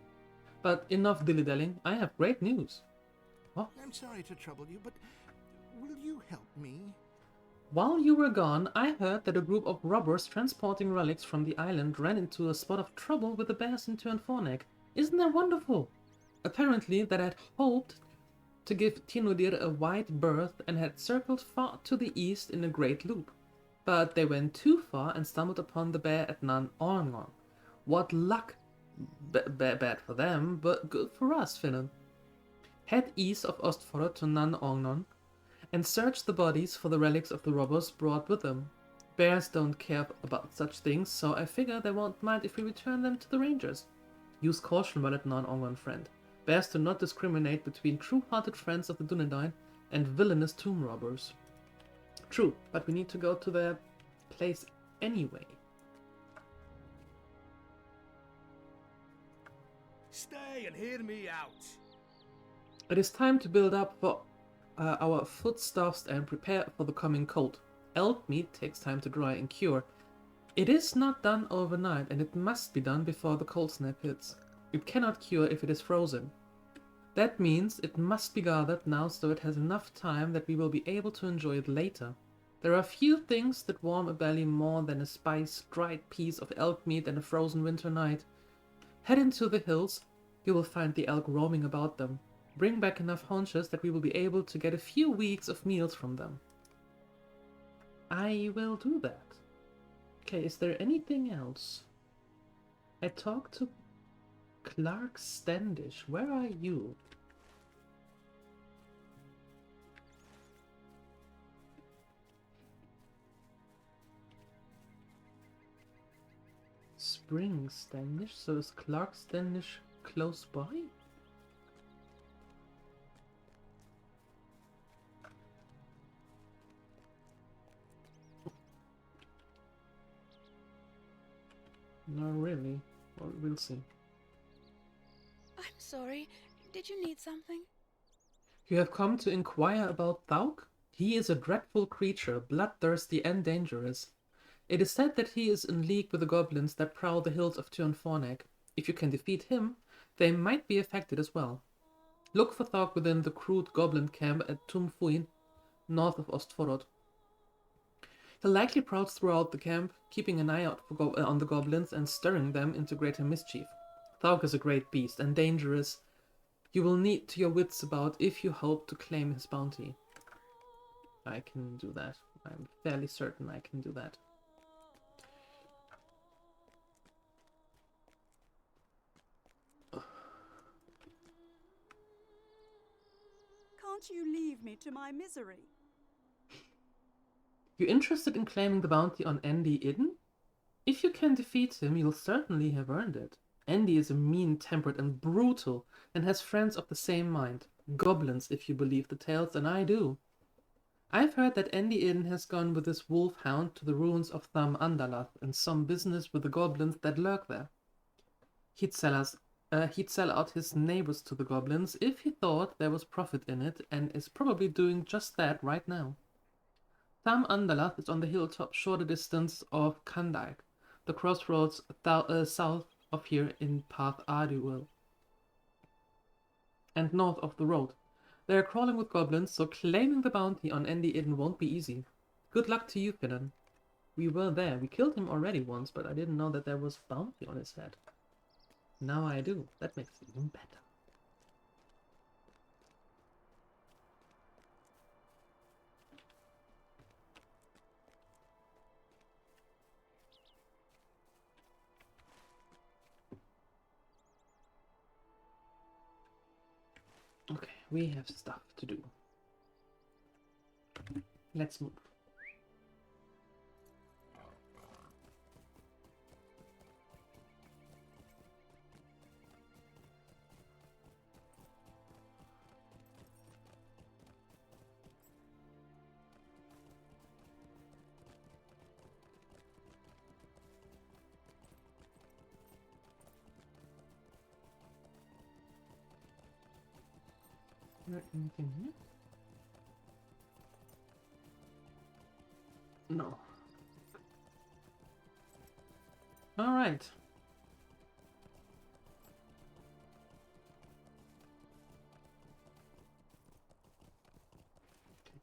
But enough dilly-dallying, I have great news. What? I'm sorry to trouble you, but will you help me? While you were gone, I heard that a group of robbers transporting relics from the island ran into a spot of trouble with the bears in Tuan Fornek. Isn't that wonderful? Apparently, that had hoped to give Tinudir a wide berth and had circled far to the east in a great loop. But they went too far and stumbled upon the bear at Nan Orngon. What luck! Bad for them, but good for us, Finnan. Head east of Ostforod to Nan Orngon and search the bodies for the relics of the robbers brought with them. Bears don't care about such things, so I figure they won't mind if we return them to the rangers. Use caution while at Nan Orngon, friend. Bears do not discriminate between true-hearted friends of the Dunedain and villainous tomb robbers. True, but we need to go to their place anyway. Stay and hear me out. It is time to build up for our foodstuffs and prepare for the coming cold. Elk meat takes time to dry and cure. It is not done overnight, and it must be done before the cold snap hits. It cannot cure if it is frozen. That means it must be gathered now so it has enough time that we will be able to enjoy it later. There are few things that warm a belly more than a spiced, dried piece of elk meat and a frozen winter night. Head into the hills. You will find the elk roaming about them. Bring back enough haunches that we will be able to get a few weeks of meals from them. I will do that. Okay, is there anything else? I talked to Clark Standish. Where are you? Spring Standish? So is Clark Standish close by? Not really. Well, we'll see. I'm sorry. Did you need something? You have come to inquire about Thauk? He is a dreadful creature, bloodthirsty and dangerous. It is said that he is in league with the goblins that prowl the hills of Tuan Fornek. If you can defeat him, they might be affected as well. Look for Thauk within the crude goblin camp at Tum Fuin north of Ostforod. He likely prowls throughout the camp, keeping an eye out for on the goblins and stirring them into greater mischief. Thaug is a great beast and dangerous. You will need to your wits about if you hope to claim his bounty. I can do that. I'm fairly certain I can do that. Can't you leave me to my misery? You interested in claiming the bounty on Andy Idden? If you can defeat him, you'll certainly have earned it. Andy is a mean-tempered and brutal, and has friends of the same mind. Goblins, if you believe the tales, and I do. I've heard that Andy Idden has gone with his wolf-hound to the ruins of Tham Andalath and some business with the goblins that lurk there. He'd sell out his neighbors to the goblins if he thought there was profit in it, and is probably doing just that right now. Tham Andalath is on the hilltop shorter distance of Kandaik, the crossroads south of here in Path Arduel, and north of the road. They are crawling with goblins, so claiming the bounty on Andy Idden won't be easy. Good luck to you, Finnan. We were there. We killed him already once, but I didn't know that there was bounty on his head. Now I do. That makes it even better. Okay, we have stuff to do. Let's move. Is there anything here? No. Alright.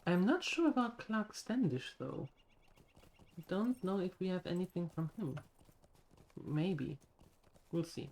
I'm not sure about Clark Standish, though. I don't know if we have anything from him. Maybe. We'll see.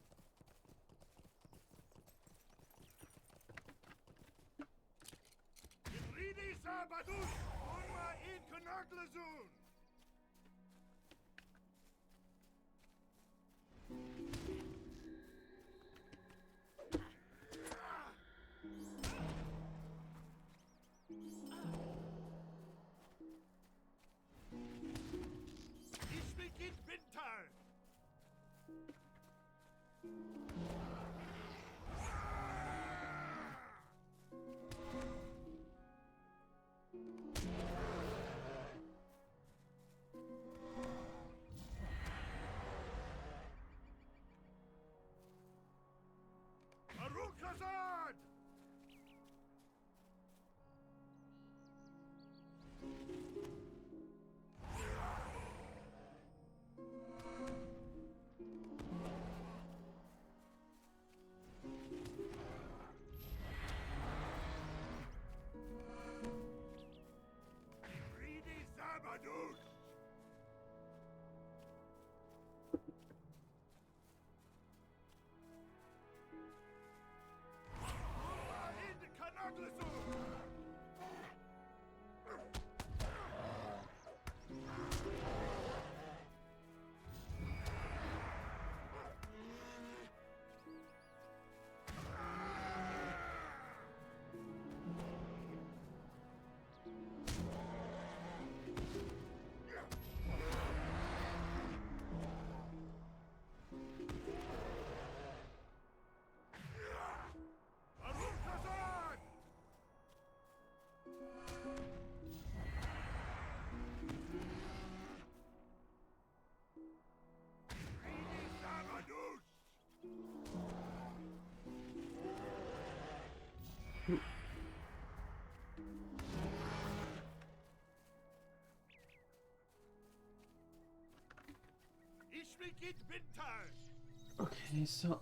Okay, so...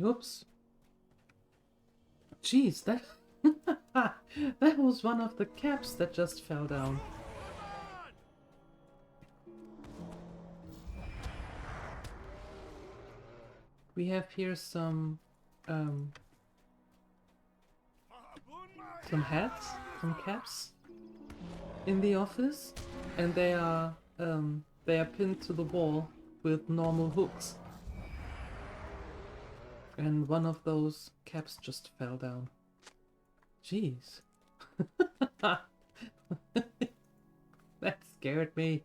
Oops. Jeez, that that was one of the caps that just fell down. We have here some hats, some caps in the office, and they are pinned to the wall with normal hooks. And one of those caps just fell down. Jeez. That scared me.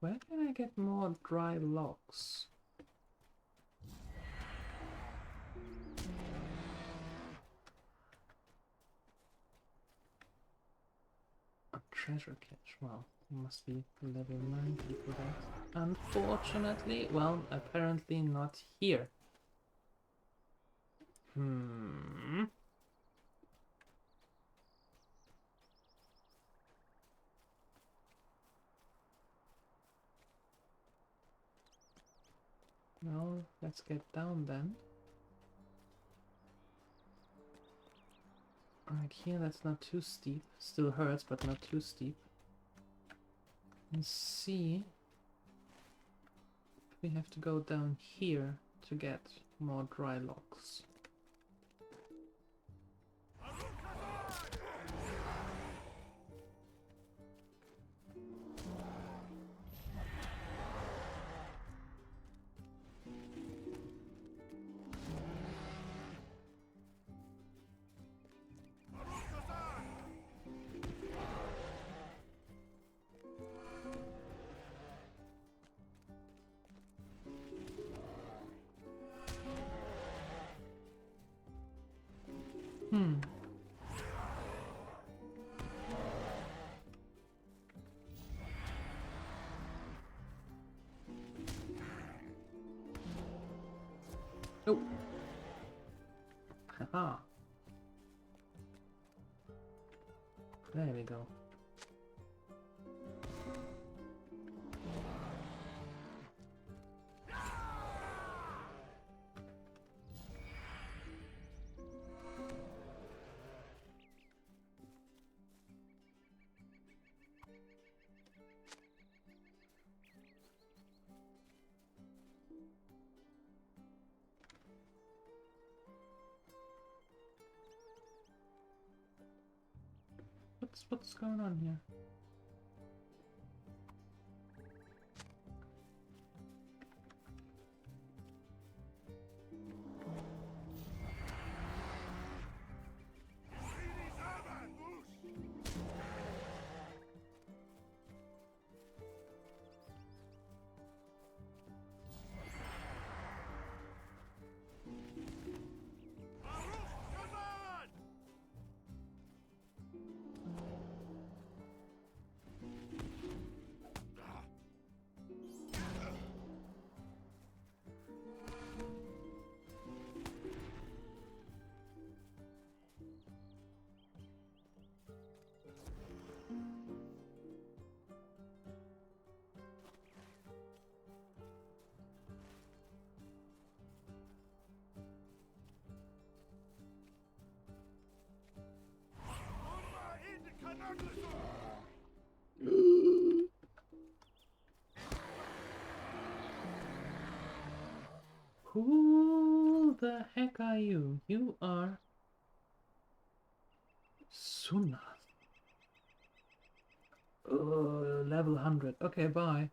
Where can I get more dry logs? A treasure cache. Well, must be level 90 for that. Unfortunately, well, apparently not here. Well, let's get down then. Like here, that's not too steep. Still hurts, but not too steep. And see if we have to go down here to get more dry logs. Oh. Haha. There we go. What's going on here? Who the heck are you? You are Suna. Level 100. Okay, bye.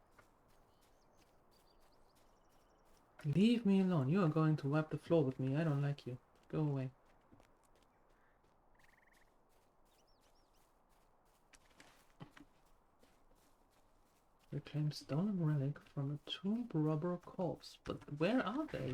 Leave me alone. You are going to wipe the floor with me. I don't like you. Go away. Reclaim stolen relic from a tomb robber corpse. But where are they?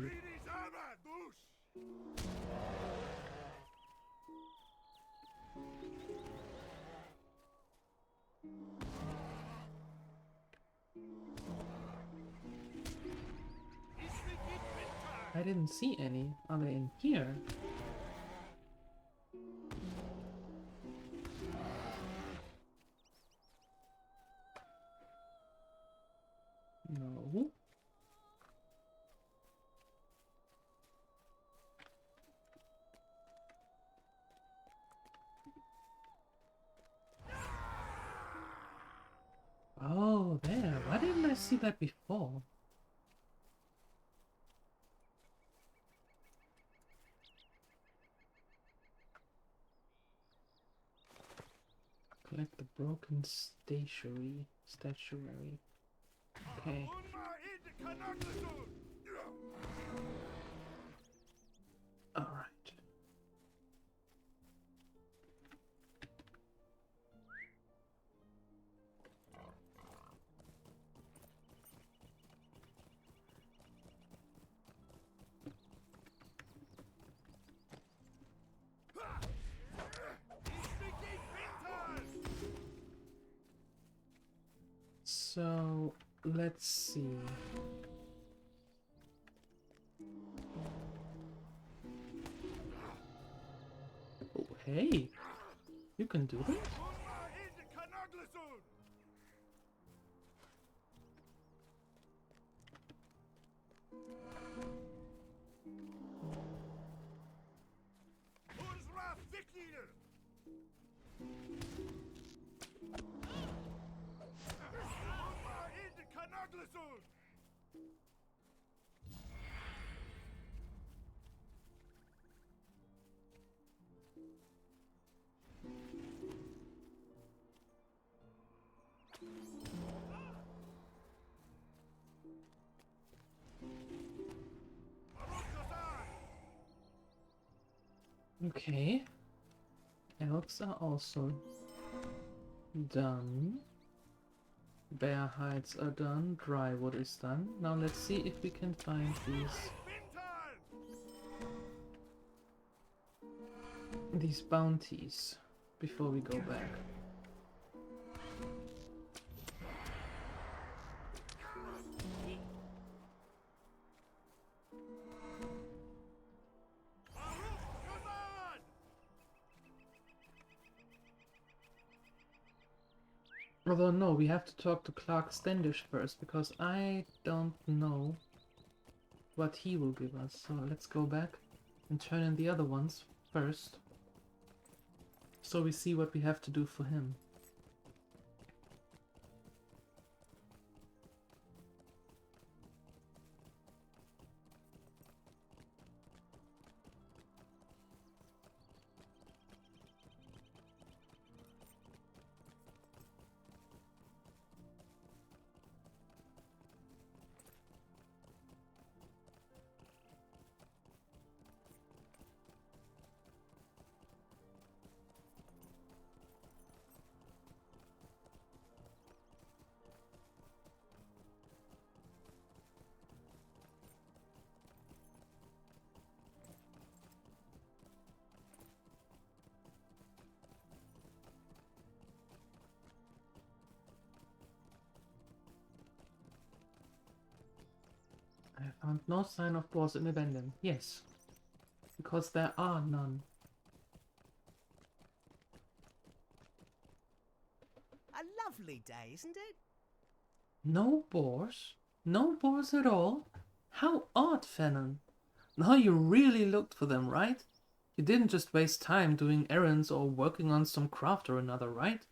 I didn't see any. Are they in here? No. Oh, there. Why didn't I see that before? Collect the broken statuary. Okay. Alright. So, let's see. Oh, hey! You can do this? Okay. Elks are also done. Bear hides are done. Dry wood is done. Now let's see if we can find these bounties before we go back. Although no, we have to talk to Clark Standish first, because I don't know what he will give us. So let's go back and turn in the other ones first, so we see what we have to do for him. I found no sign of boars in Evendim. Yes, because there are none. A lovely day, isn't it? No boars? No boars at all? How odd, Fennon. Now you really looked for them, right? You didn't just waste time doing errands or working on some craft or another, right?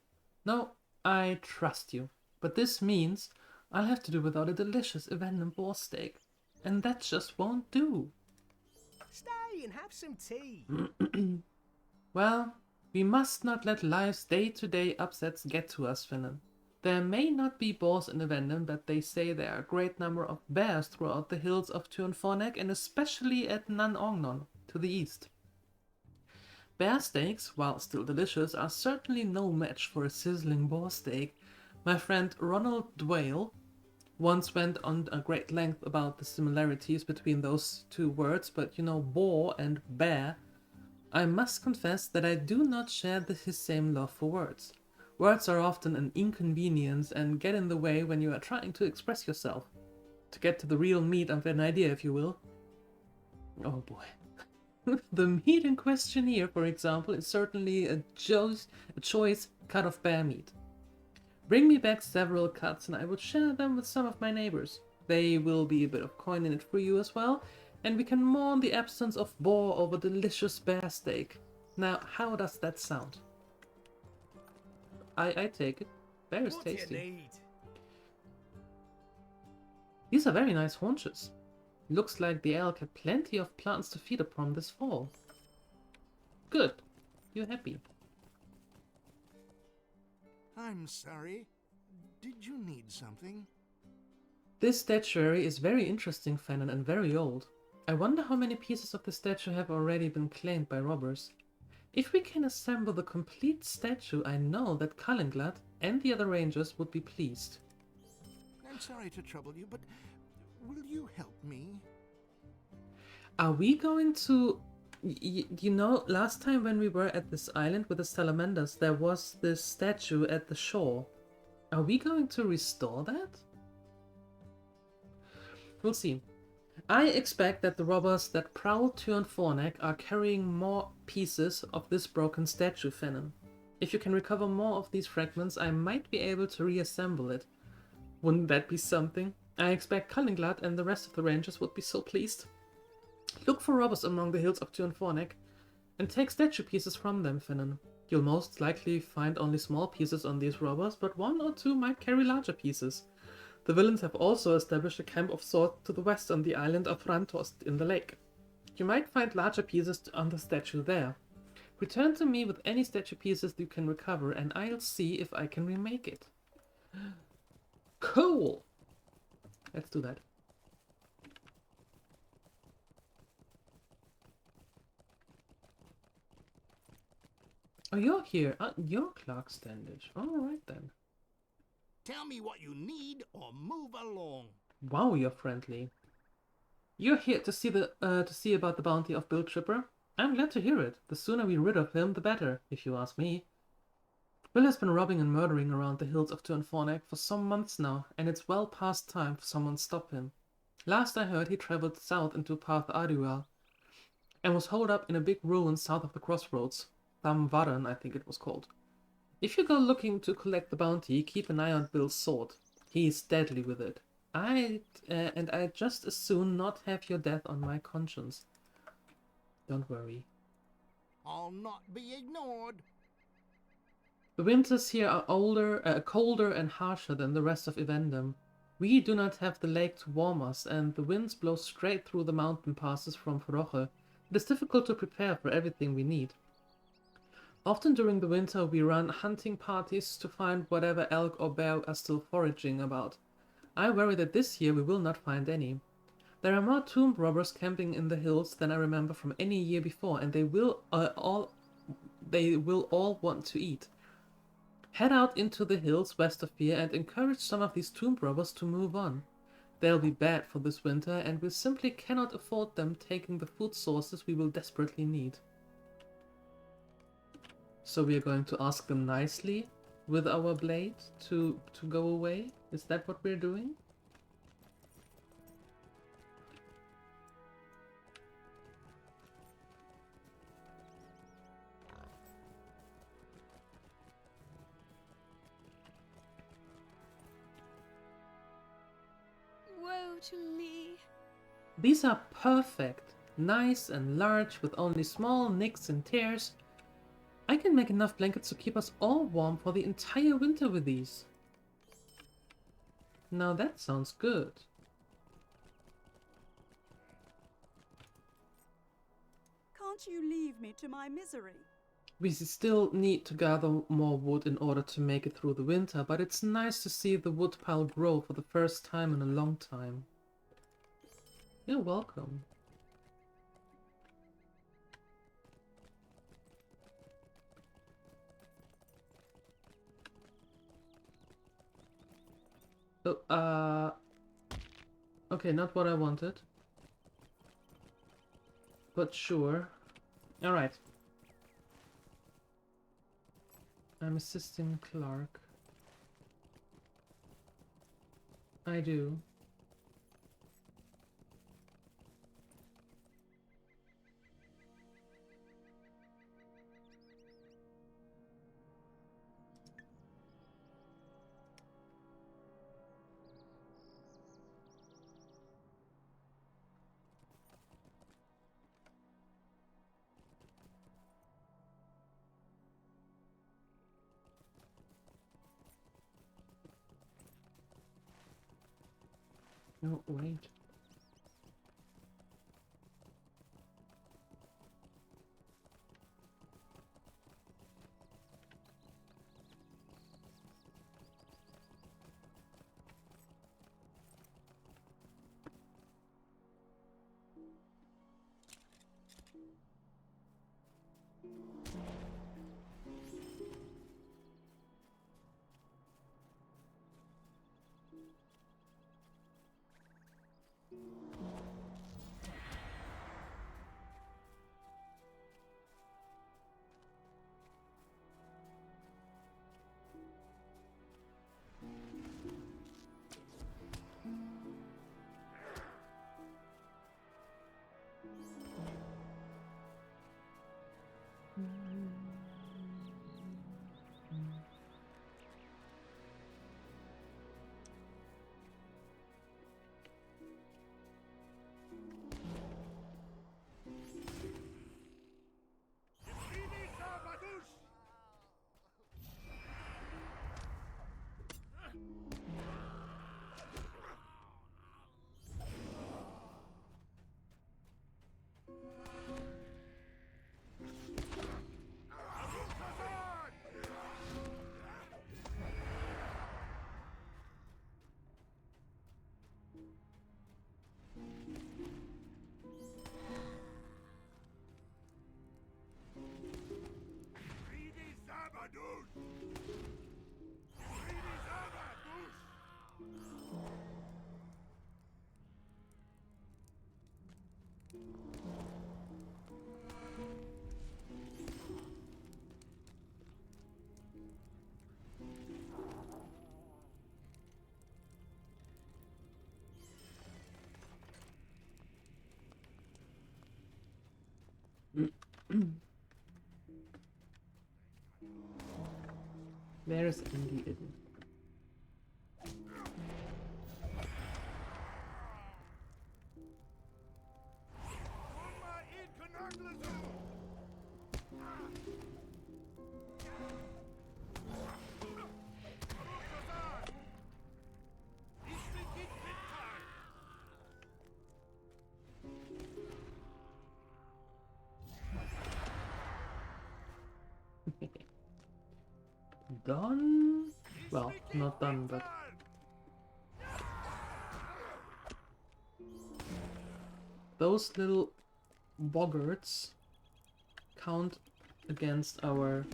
No, I trust you. But this means I'll have to do without a delicious Evendim boar steak. And that just won't do. Stay and have some tea. Well, we must not let life's day-to-day upsets get to us, Fennon. There may not be boars in Evendim, but they say there are a great number of bears throughout the hills of Tuonfornek and especially at Nan Ongnon, to the east. Bear steaks, while still delicious, are certainly no match for a sizzling boar steak. My friend Ronald Dwale once went on a great length about the similarities between those two words, but you know, boar and bear, I must confess that I do not share his same love for words. Words are often an inconvenience and get in the way when you are trying to express yourself. To get to the real meat of an idea, if you will. Oh boy. The meat in question here, for example, is certainly a choice cut of bear meat. Bring me back several cuts and I will share them with some of my neighbors. They will be a bit of coin in it for you as well, and we can mourn the absence of boar over delicious bear steak. Now, how does that sound? I take it. Bear is tasty. These are very nice haunches. Looks like the elk had plenty of plants to feed upon this fall. Good. You're happy. I'm sorry. Did you need something? This statuary is very interesting, Fennon, and very old. I wonder how many pieces of the statue have already been claimed by robbers. If we can assemble the complete statue, I know that Kallenglad and the other rangers would be pleased. I'm sorry to trouble you, but will you help me? Are we going to... you know, last time when we were at this island with the salamanders, there was this statue at the shore. Are we going to restore that? We'll see. I expect that the robbers that prowl Tuonfornek are carrying more pieces of this broken statue, Fennon. If you can recover more of these fragments, I might be able to reassemble it. Wouldn't that be something? I expect Kallenglad and the rest of the rangers would be so pleased. Look for robbers among the hills of Tuonfornek and take statue pieces from them, Fennon. You'll most likely find only small pieces on these robbers, but one or two might carry larger pieces. The villains have also established a camp of sorts to the west on the island of Rantost in the lake. You might find larger pieces on the statue there. Return to me with any statue pieces you can recover and I'll see if I can remake it. Cool! Let's do that. Oh, you're here. You're Clark Standish. Alright then. Tell me what you need or move along. Wow, you're friendly. You're here to see about the bounty of Bill Tripper? I'm glad to hear it. The sooner we're rid of him, the better, if you ask me. Bill has been robbing and murdering around the hills of Tuonfornek for some months now, and it's well past time for someone to stop him. Last I heard, he traveled south into Path Adual, and was holed up in a big ruin south of the crossroads. Thamvaran, I think it was called. If you go looking to collect the bounty, keep an eye on Bill's sword. He's deadly with it. I'd just as soon not have your death on my conscience. Don't worry. I'll not be ignored. The winters here are colder and harsher than the rest of Evendim. We do not have the lake to warm us, and the winds blow straight through the mountain passes from Feroche. It is difficult to prepare for everything we need. Often during the winter we run hunting parties to find whatever elk or bear are still foraging about. I worry that this year we will not find any. There are more tomb robbers camping in the hills than I remember from any year before, and they will all want to eat. Head out into the hills west of here and encourage some of these tomb robbers to move on. They'll be bad for this winter, and we simply cannot afford them taking the food sources we will desperately need. So we are going to ask them nicely with our blade to go away? Is that what we're doing? Woe to me. These are perfect, nice and large with only small nicks and tears. I can make enough blankets to keep us all warm for the entire winter with these. Now that sounds good. Can't you leave me to my misery? We still need to gather more wood in order to make it through the winter, but it's nice to see the wood pile grow for the first time in a long time. You're welcome. Oh, okay, not what I wanted. But sure. Alright. I'm assisting Clark. I do. No, wait. There's Evendim. Done? Well, not done, but... Those little boggarts count against our...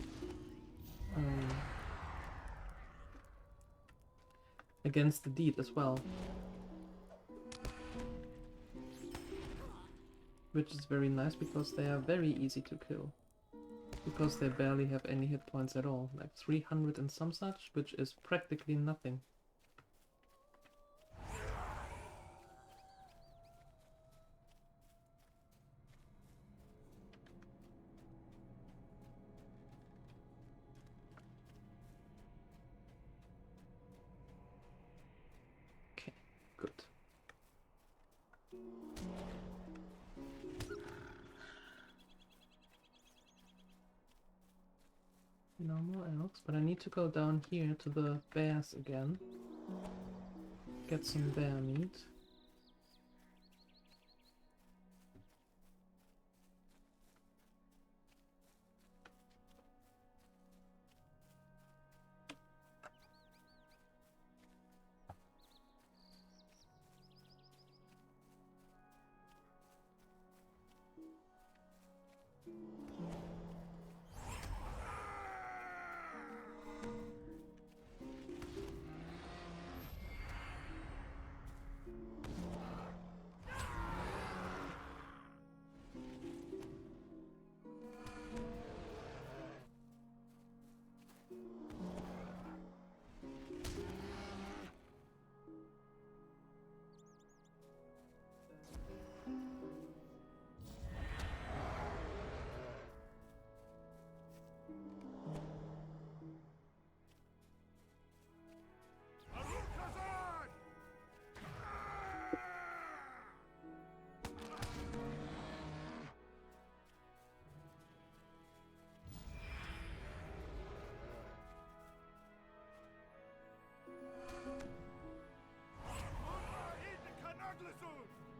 against the deed as well. Which is very nice because they are very easy to kill. Because they barely have any hit points at all, like 300 and some such, which is practically nothing. Okay, good. No more elks, but I need to go down here to the bears again. Get some bear meat.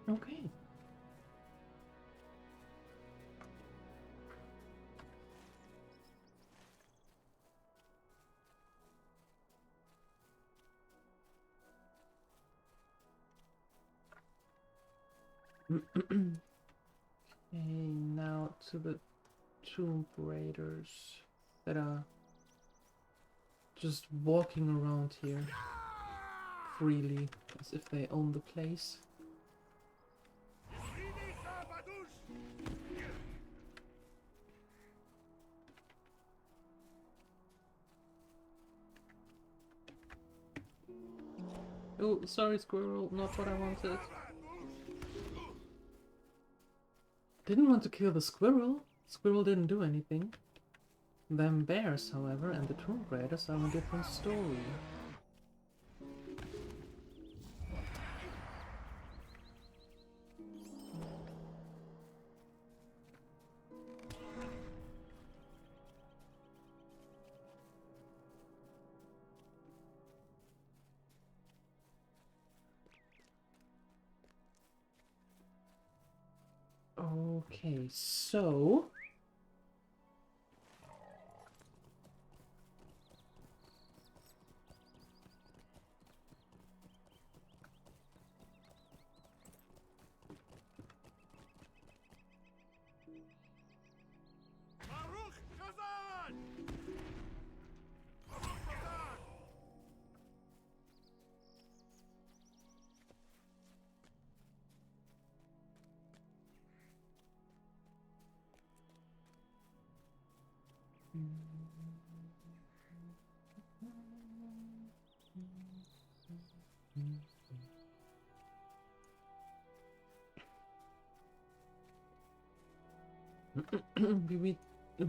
Okay. Okay, now to the tomb raiders that are just walking around here freely as if they own the place. Oh, sorry, squirrel, not what I wanted. Didn't want to kill the squirrel. Squirrel didn't do anything. Them bears, however, and the tomb raiders are a different story. Okay, so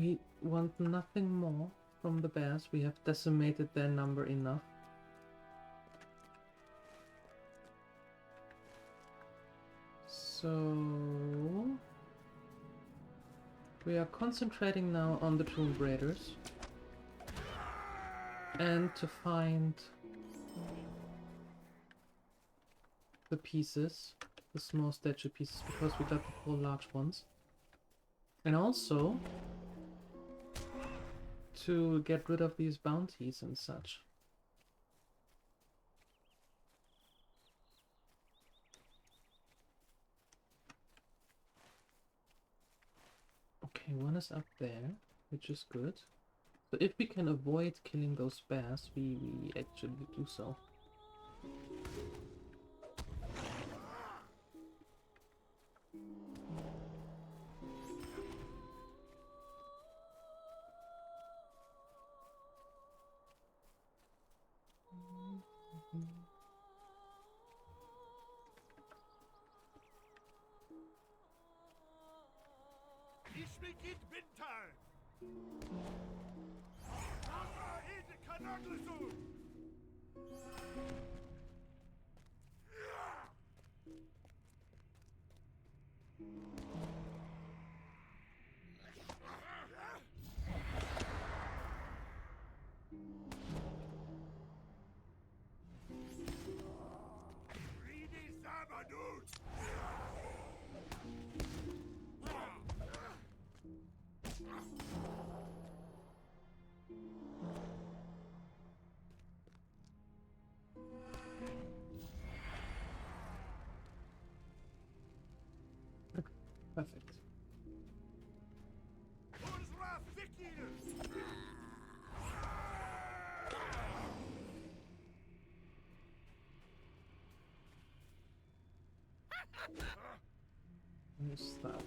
we want nothing more from the bears. We have decimated their number enough. So we are concentrating now on the tomb raiders and to find the pieces, the small statue pieces, because we got the 4 large ones. And also to get rid of these bounties and such. Okay, one is up there, which is good. So if we can avoid killing those bears, we actually do so. Who's that?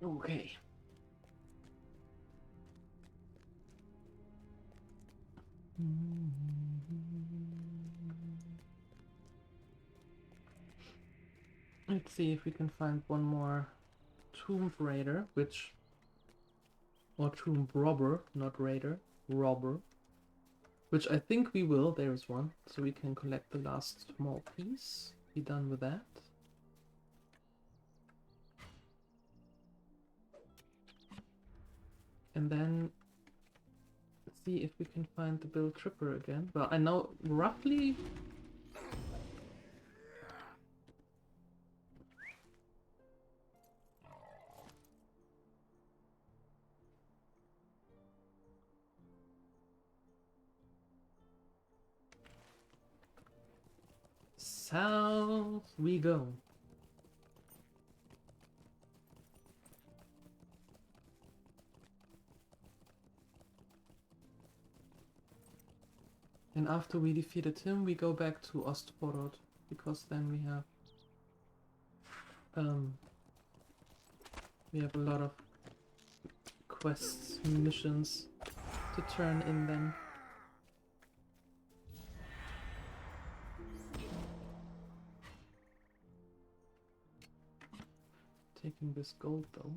Okay. Let's see if we can find one more Tomb Raider, or Tomb Robber, not Raider, Robber. Which I think we will, there's one. So we can collect the last small piece, be done with that. And then see if we can find the Bill Tripper again. Well, I know roughly. South we go. And after we defeated him, we go back to Ostporod, because then we have a lot of quests, missions to turn in then. Taking this gold though.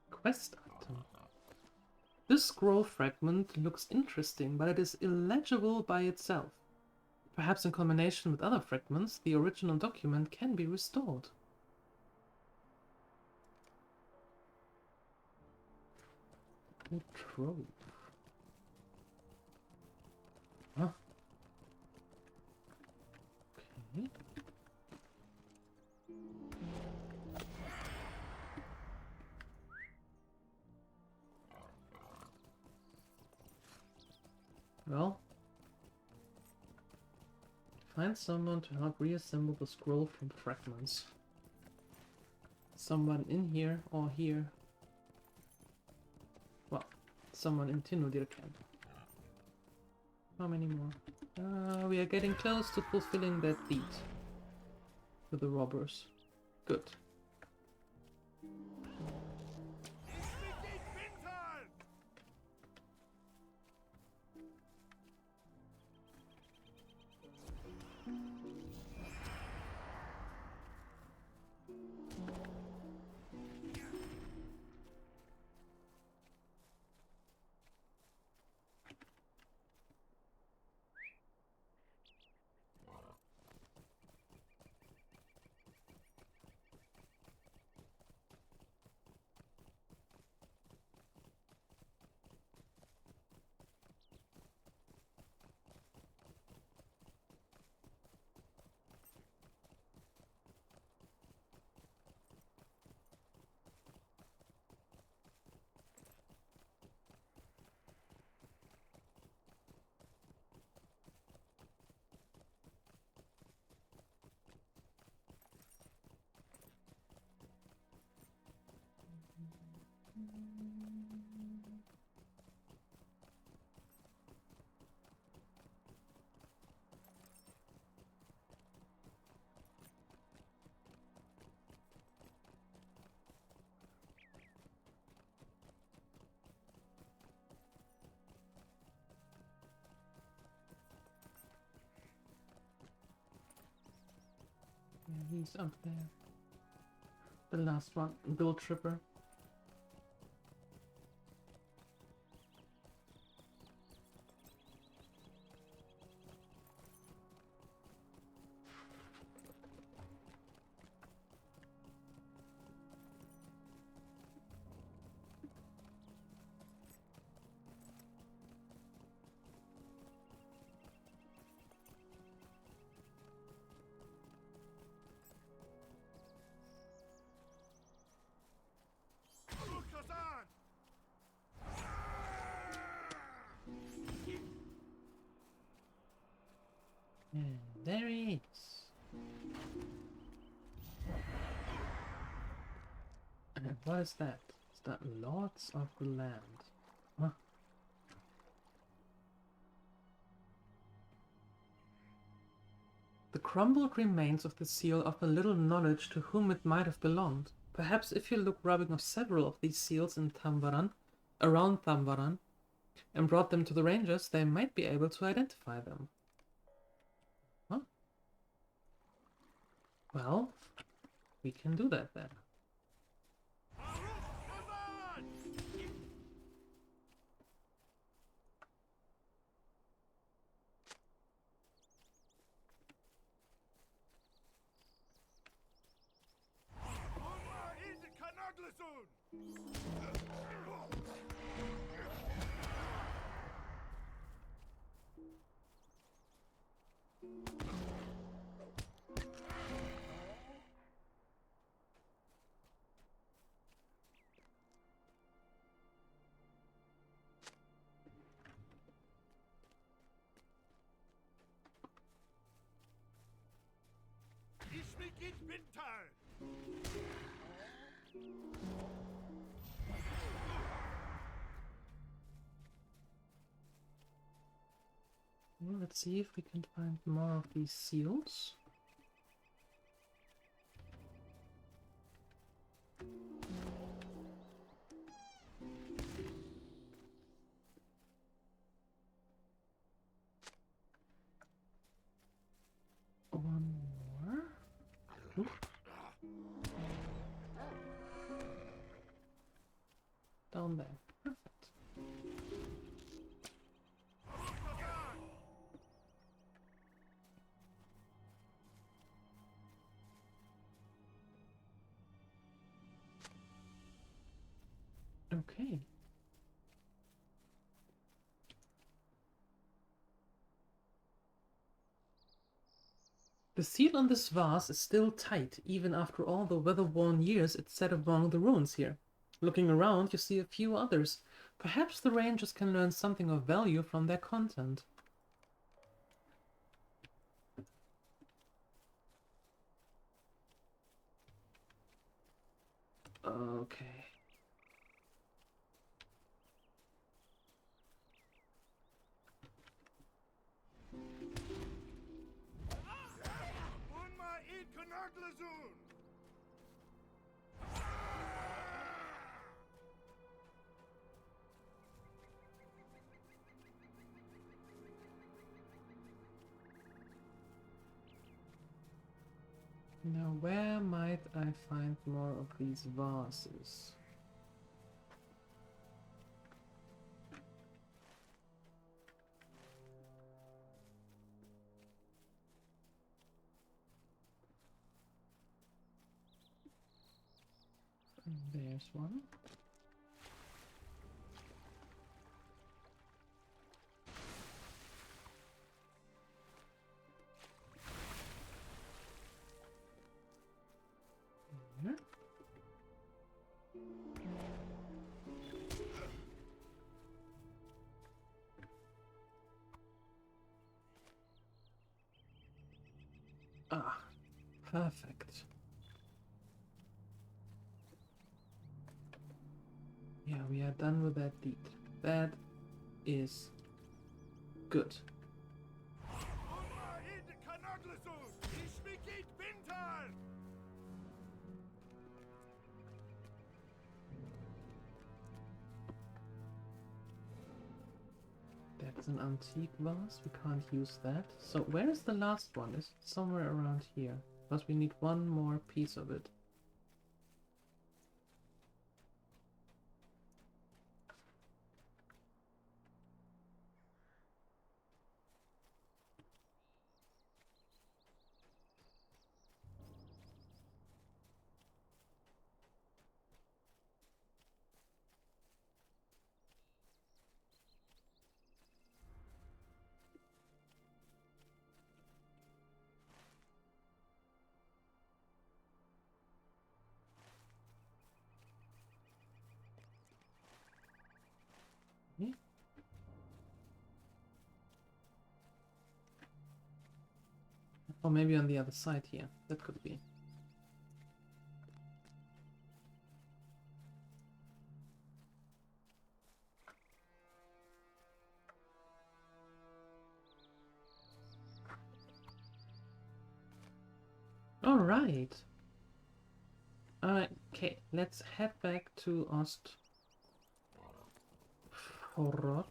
Quest item. This scroll fragment looks interesting, but it is illegible by itself. Perhaps in combination with other fragments, the original document can be restored. A trove. Huh? Okay. Well, find someone to help reassemble the scroll from fragments. Someone in here or here. Well, someone in Tinudir camp. How many more? We are getting close to fulfilling that deed with the robbers. Good. Yeah, he's up there. The last one, Bill Tripper. And there he is. And what is that? Is that Lords of the Land? Huh? The crumbled remains of the seal offer little knowledge to whom it might have belonged. Perhaps if you look rubbing off several of these seals in around Thamvaran, and brought them to the rangers, they might be able to identify them. Huh? Well, we can do that then. Well, let's see if we can find more of these seals. One more. Oop. Down there. Perfect. Okay. The seal on this vase is still tight, even after all the weather-worn years it sat among the ruins here. Looking around, you see a few others. Perhaps the rangers can learn something of value from their content. Okay. Now, where might I find more of these vases? There's one. Here. Ah, perfect. we are done with that deed. That is good. That's an antique vase. We can't use that. So where is the last one? Is it somewhere around here? Because we need one more piece of it. Hmm? Or maybe on the other side here. That could be. Alright. Okay, let's head back to Ostforod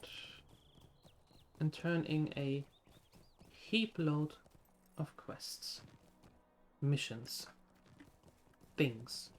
and turn in a heap load of quests, missions, things.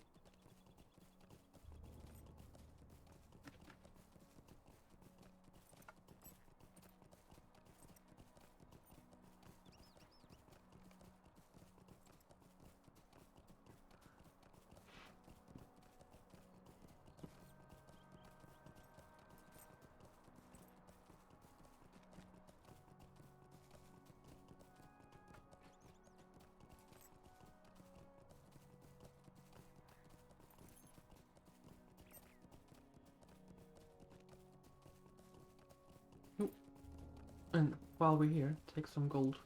And while we're here, take some gold.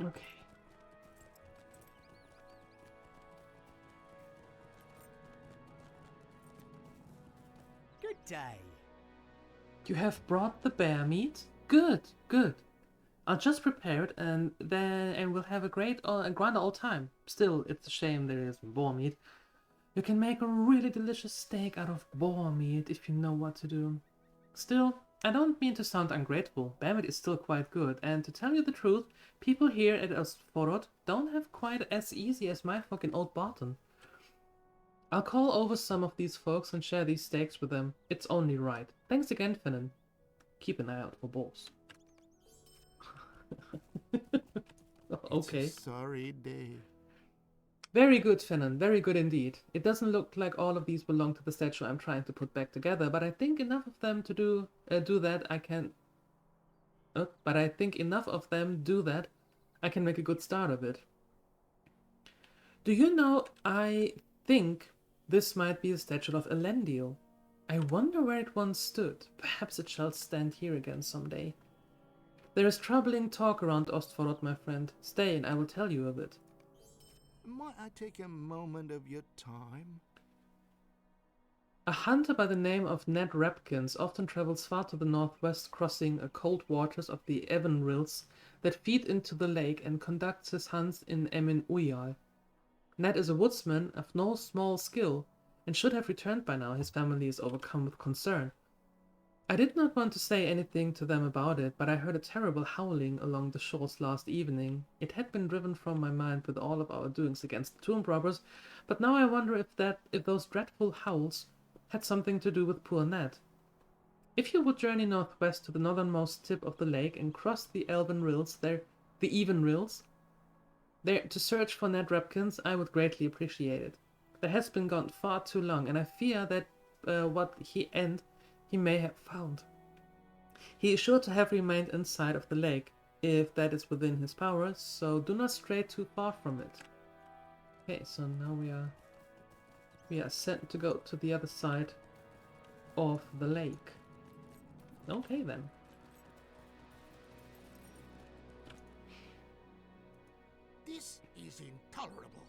Okay. Good day. You have brought the bear meat? Good, good. I'll just prepare it and we'll have a grand old time. Still, it's a shame there isn't boar meat. You can make a really delicious steak out of boar meat if you know what to do. Still, I don't mean to sound ungrateful. Bear meat is still quite good, and to tell you the truth, people here at Ostforod don't have quite as easy as my fucking old Barton. I'll call over some of these folks and share these steaks with them. It's only right. Thanks again, Finnan. Keep an eye out for boars. Okay. It's a sorry day. Very good, Finnan. Very good indeed. It doesn't look like all of these belong to the statue I'm trying to put back together, but I think enough of them to do that I can... but I think enough of them do that I can make a good start of it. Do you know, I think this might be a statue of Elendil. I wonder where it once stood. Perhaps it shall stand here again someday. There is troubling talk around Ostforod, my friend. Stay and I will tell you of it. Might I take a moment of your time? A hunter by the name of Ned Rapkins often travels far to the northwest, crossing the cold waters of the Evendim that feed into the lake, and conducts his hunts in Emin Uyal. Ned is a woodsman of no small skill, and should have returned by now. His family is overcome with concern. I did not want to say anything to them about it, but I heard a terrible howling along the shores last evening. It had been driven from my mind with all of our doings against the tomb robbers, but now I wonder if those dreadful howls had something to do with poor Ned. If you would journey northwest to the northernmost tip of the lake and cross the Even Rills, There to search for Ned Rapkins, I would greatly appreciate it. That has been gone far too long, and I fear that what he may have found. He is sure to have remained inside of the lake, if that is within his power, so do not stray too far from it. Okay, so now we are sent to go to the other side of the lake. Okay then. This is intolerable.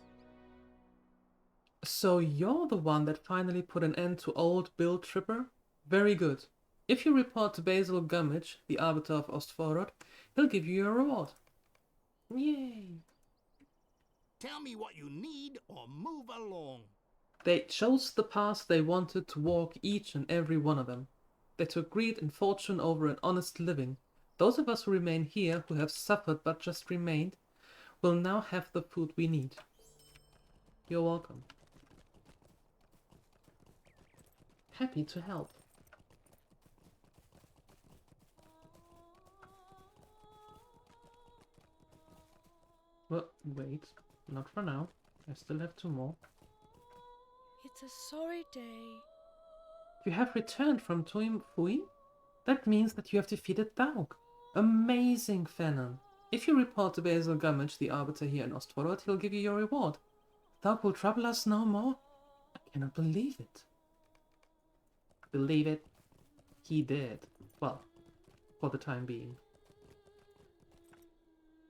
So you're the one that finally put an end to old Bill Tripper? Very good. If you report to Basil Gummidge, the Arbiter of Ostforod, he'll give you your reward. Yay! Tell me what you need or move along. They chose the path they wanted to walk, each and every one of them. They took greed and fortune over an honest living. Those of us who remain here, who have suffered but just remained, will now have the food we need. You're welcome. Happy to help. Well, wait. Not for now. I still have 2 more. It's a sorry day. You have returned from Tuim Fui? That means that you have defeated Daug. Amazing, Fennon. If you report to Basil Gummidge, the Arbiter here in Ostforod, he'll give you your reward. Daug will trouble us no more? I cannot believe it. Believe it? He did. Well, for the time being.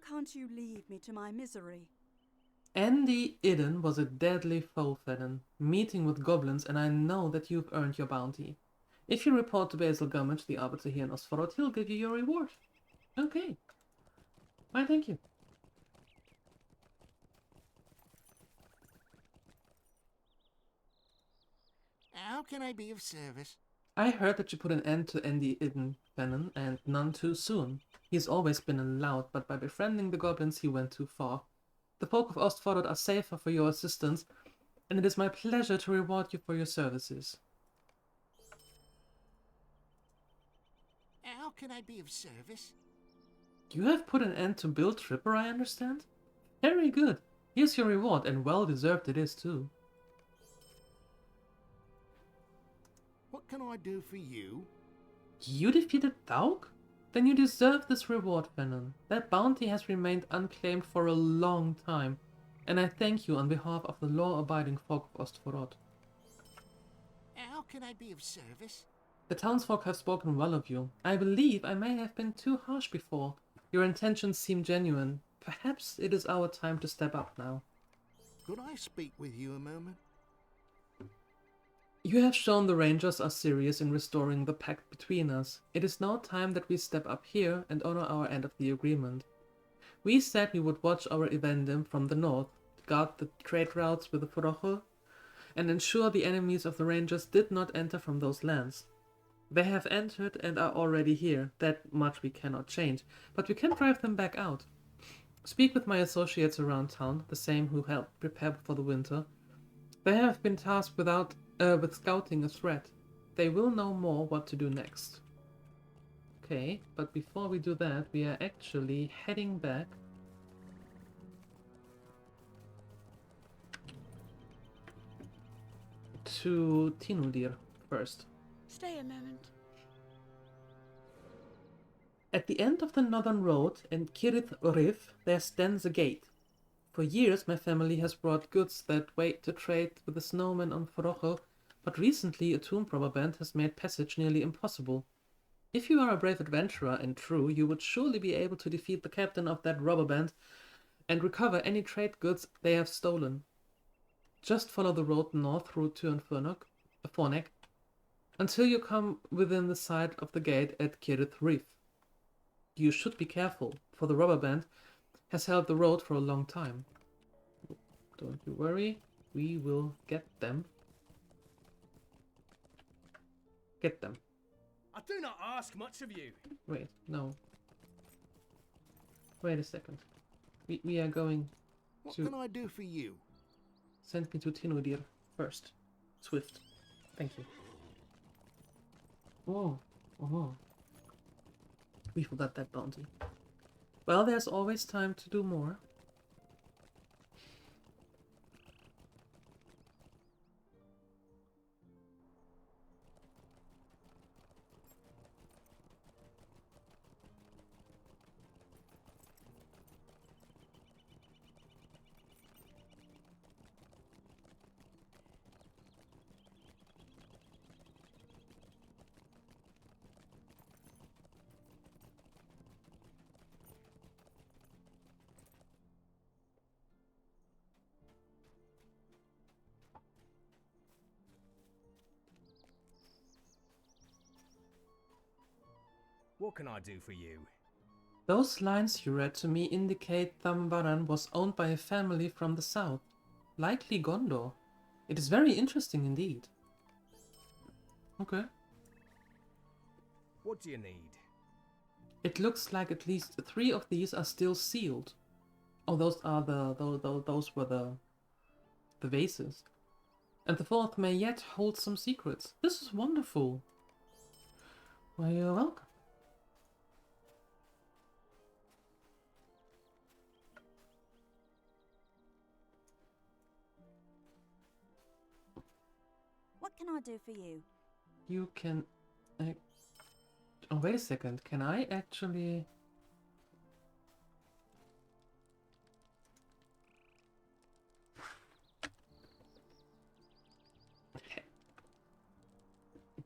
Can't you leave me to my misery? Andy Idden was a deadly foe, Fennon, meeting with goblins, and I know that you've earned your bounty. If you report to Basil Gummidge, the Arbiter here in Ostforod, he'll give you your reward. Okay. Why, thank you. How can I be of service? I heard that you put an end to Andy Idden, Fennon, and none too soon. He's always been allowed, but by befriending the goblins he went too far. The folk of Ostforod are safer for your assistance, and it is my pleasure to reward you for your services. How can I be of service? You have put an end to Bill Tripper, I understand? Very good. Here's your reward, and well deserved it is too. What can I do for you? You defeated Daug? Then you deserve this reward, Fennon. That bounty has remained unclaimed for a long time, and I thank you on behalf of the law-abiding folk of Ostforod. How can I be of service? The townsfolk have spoken well of you. I believe I may have been too harsh before. Your intentions seem genuine. Perhaps it is our time to step up now. Could I speak with you a moment? You have shown the Rangers are serious in restoring the pact between us. It is now time that we step up here and honor our end of the agreement. We said we would watch our Evendim from the north, guard the trade routes with the Forocho, and ensure the enemies of the Rangers did not enter from those lands. They have entered and are already here. That much we cannot change, but we can drive them back out. Speak with my associates around town, the same who helped prepare for the winter. They have been tasked with scouting a threat. They will know more what to do next. Okay, but before we do that, we are actually heading back to Tinudir first. Stay a moment. At the end of the northern road in Kirith Rif, there stands a gate. For years my family has brought goods that way to trade with the snowmen on Forocho, but recently a tomb robber band has made passage nearly impossible. If you are a brave adventurer and true, you would surely be able to defeat the captain of that robber band and recover any trade goods they have stolen. Just follow the road north through Tuin Fornek until you come within the sight of the gate at Kirith Reef. You should be careful, for the robber band has held the road for a long time. Don't you worry, we will get them. Get them. I do not ask much of you. Wait, no. Wait a second. We are going What to... can I do for you? Send me to Tinudir first. Swift. Thank you. Oh. We forgot that bounty. Well, there's always time to do more. What can I do for you? Those lines you read to me indicate Thamvaran was owned by a family from the south, likely Gondor. It is very interesting indeed. Okay. What do you need? It looks like at least 3 of these are still sealed. Oh, those are those were the vases. And the 4th may yet hold some secrets. This is wonderful. Well, you're welcome. What can I do for you? You can... oh, wait a second. Can I actually...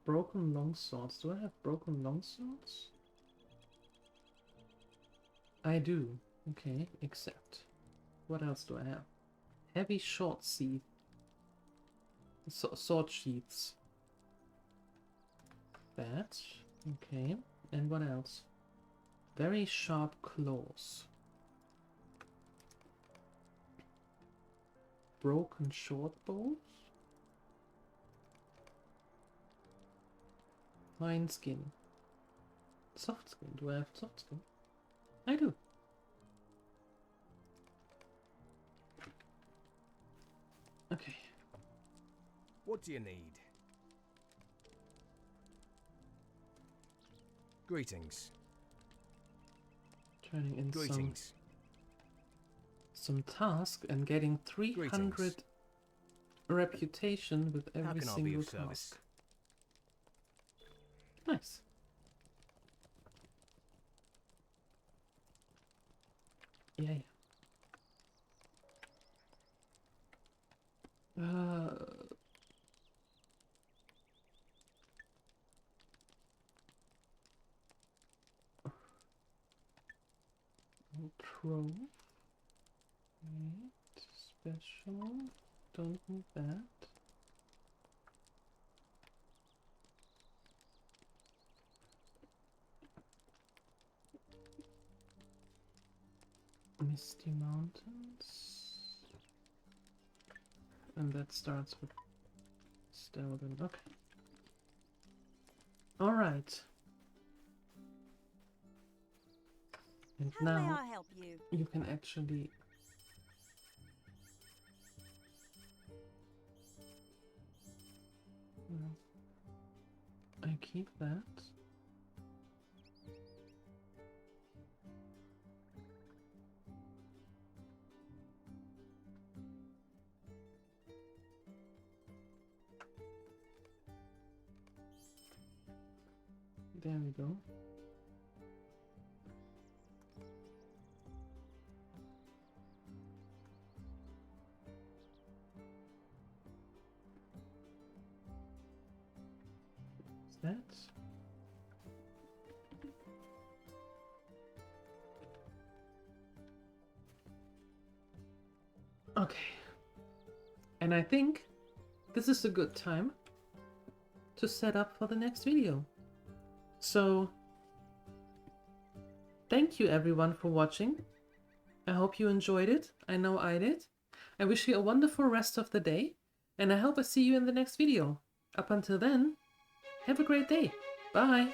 Broken longswords. Do I have broken longswords? I do. Okay, except. What else do I have? Heavy short sheath. Sword sheaths. That. Okay. And what else? Very sharp claws. Broken short bows. Fine skin. Soft skin. Do I have soft skin? I do. Okay. What do you need? Greetings. Turning in Greetings. some task and getting 300 Greetings. reputation with How every can I be single of service? task. Nice. Yeah. Trove. Wait. Special. Don't need that. Misty Mountains. And that starts with Stelden. Okay. Alright. And How may now I help you? you can actually... Well, I keep that. There we go. What's that? Okay. And I think this is a good time to set up for the next video. So, thank you everyone for watching. I hope you enjoyed it. I know I did. I wish you a wonderful rest of the day, and I hope I see you in the next video. Up until then, have a great day. Bye!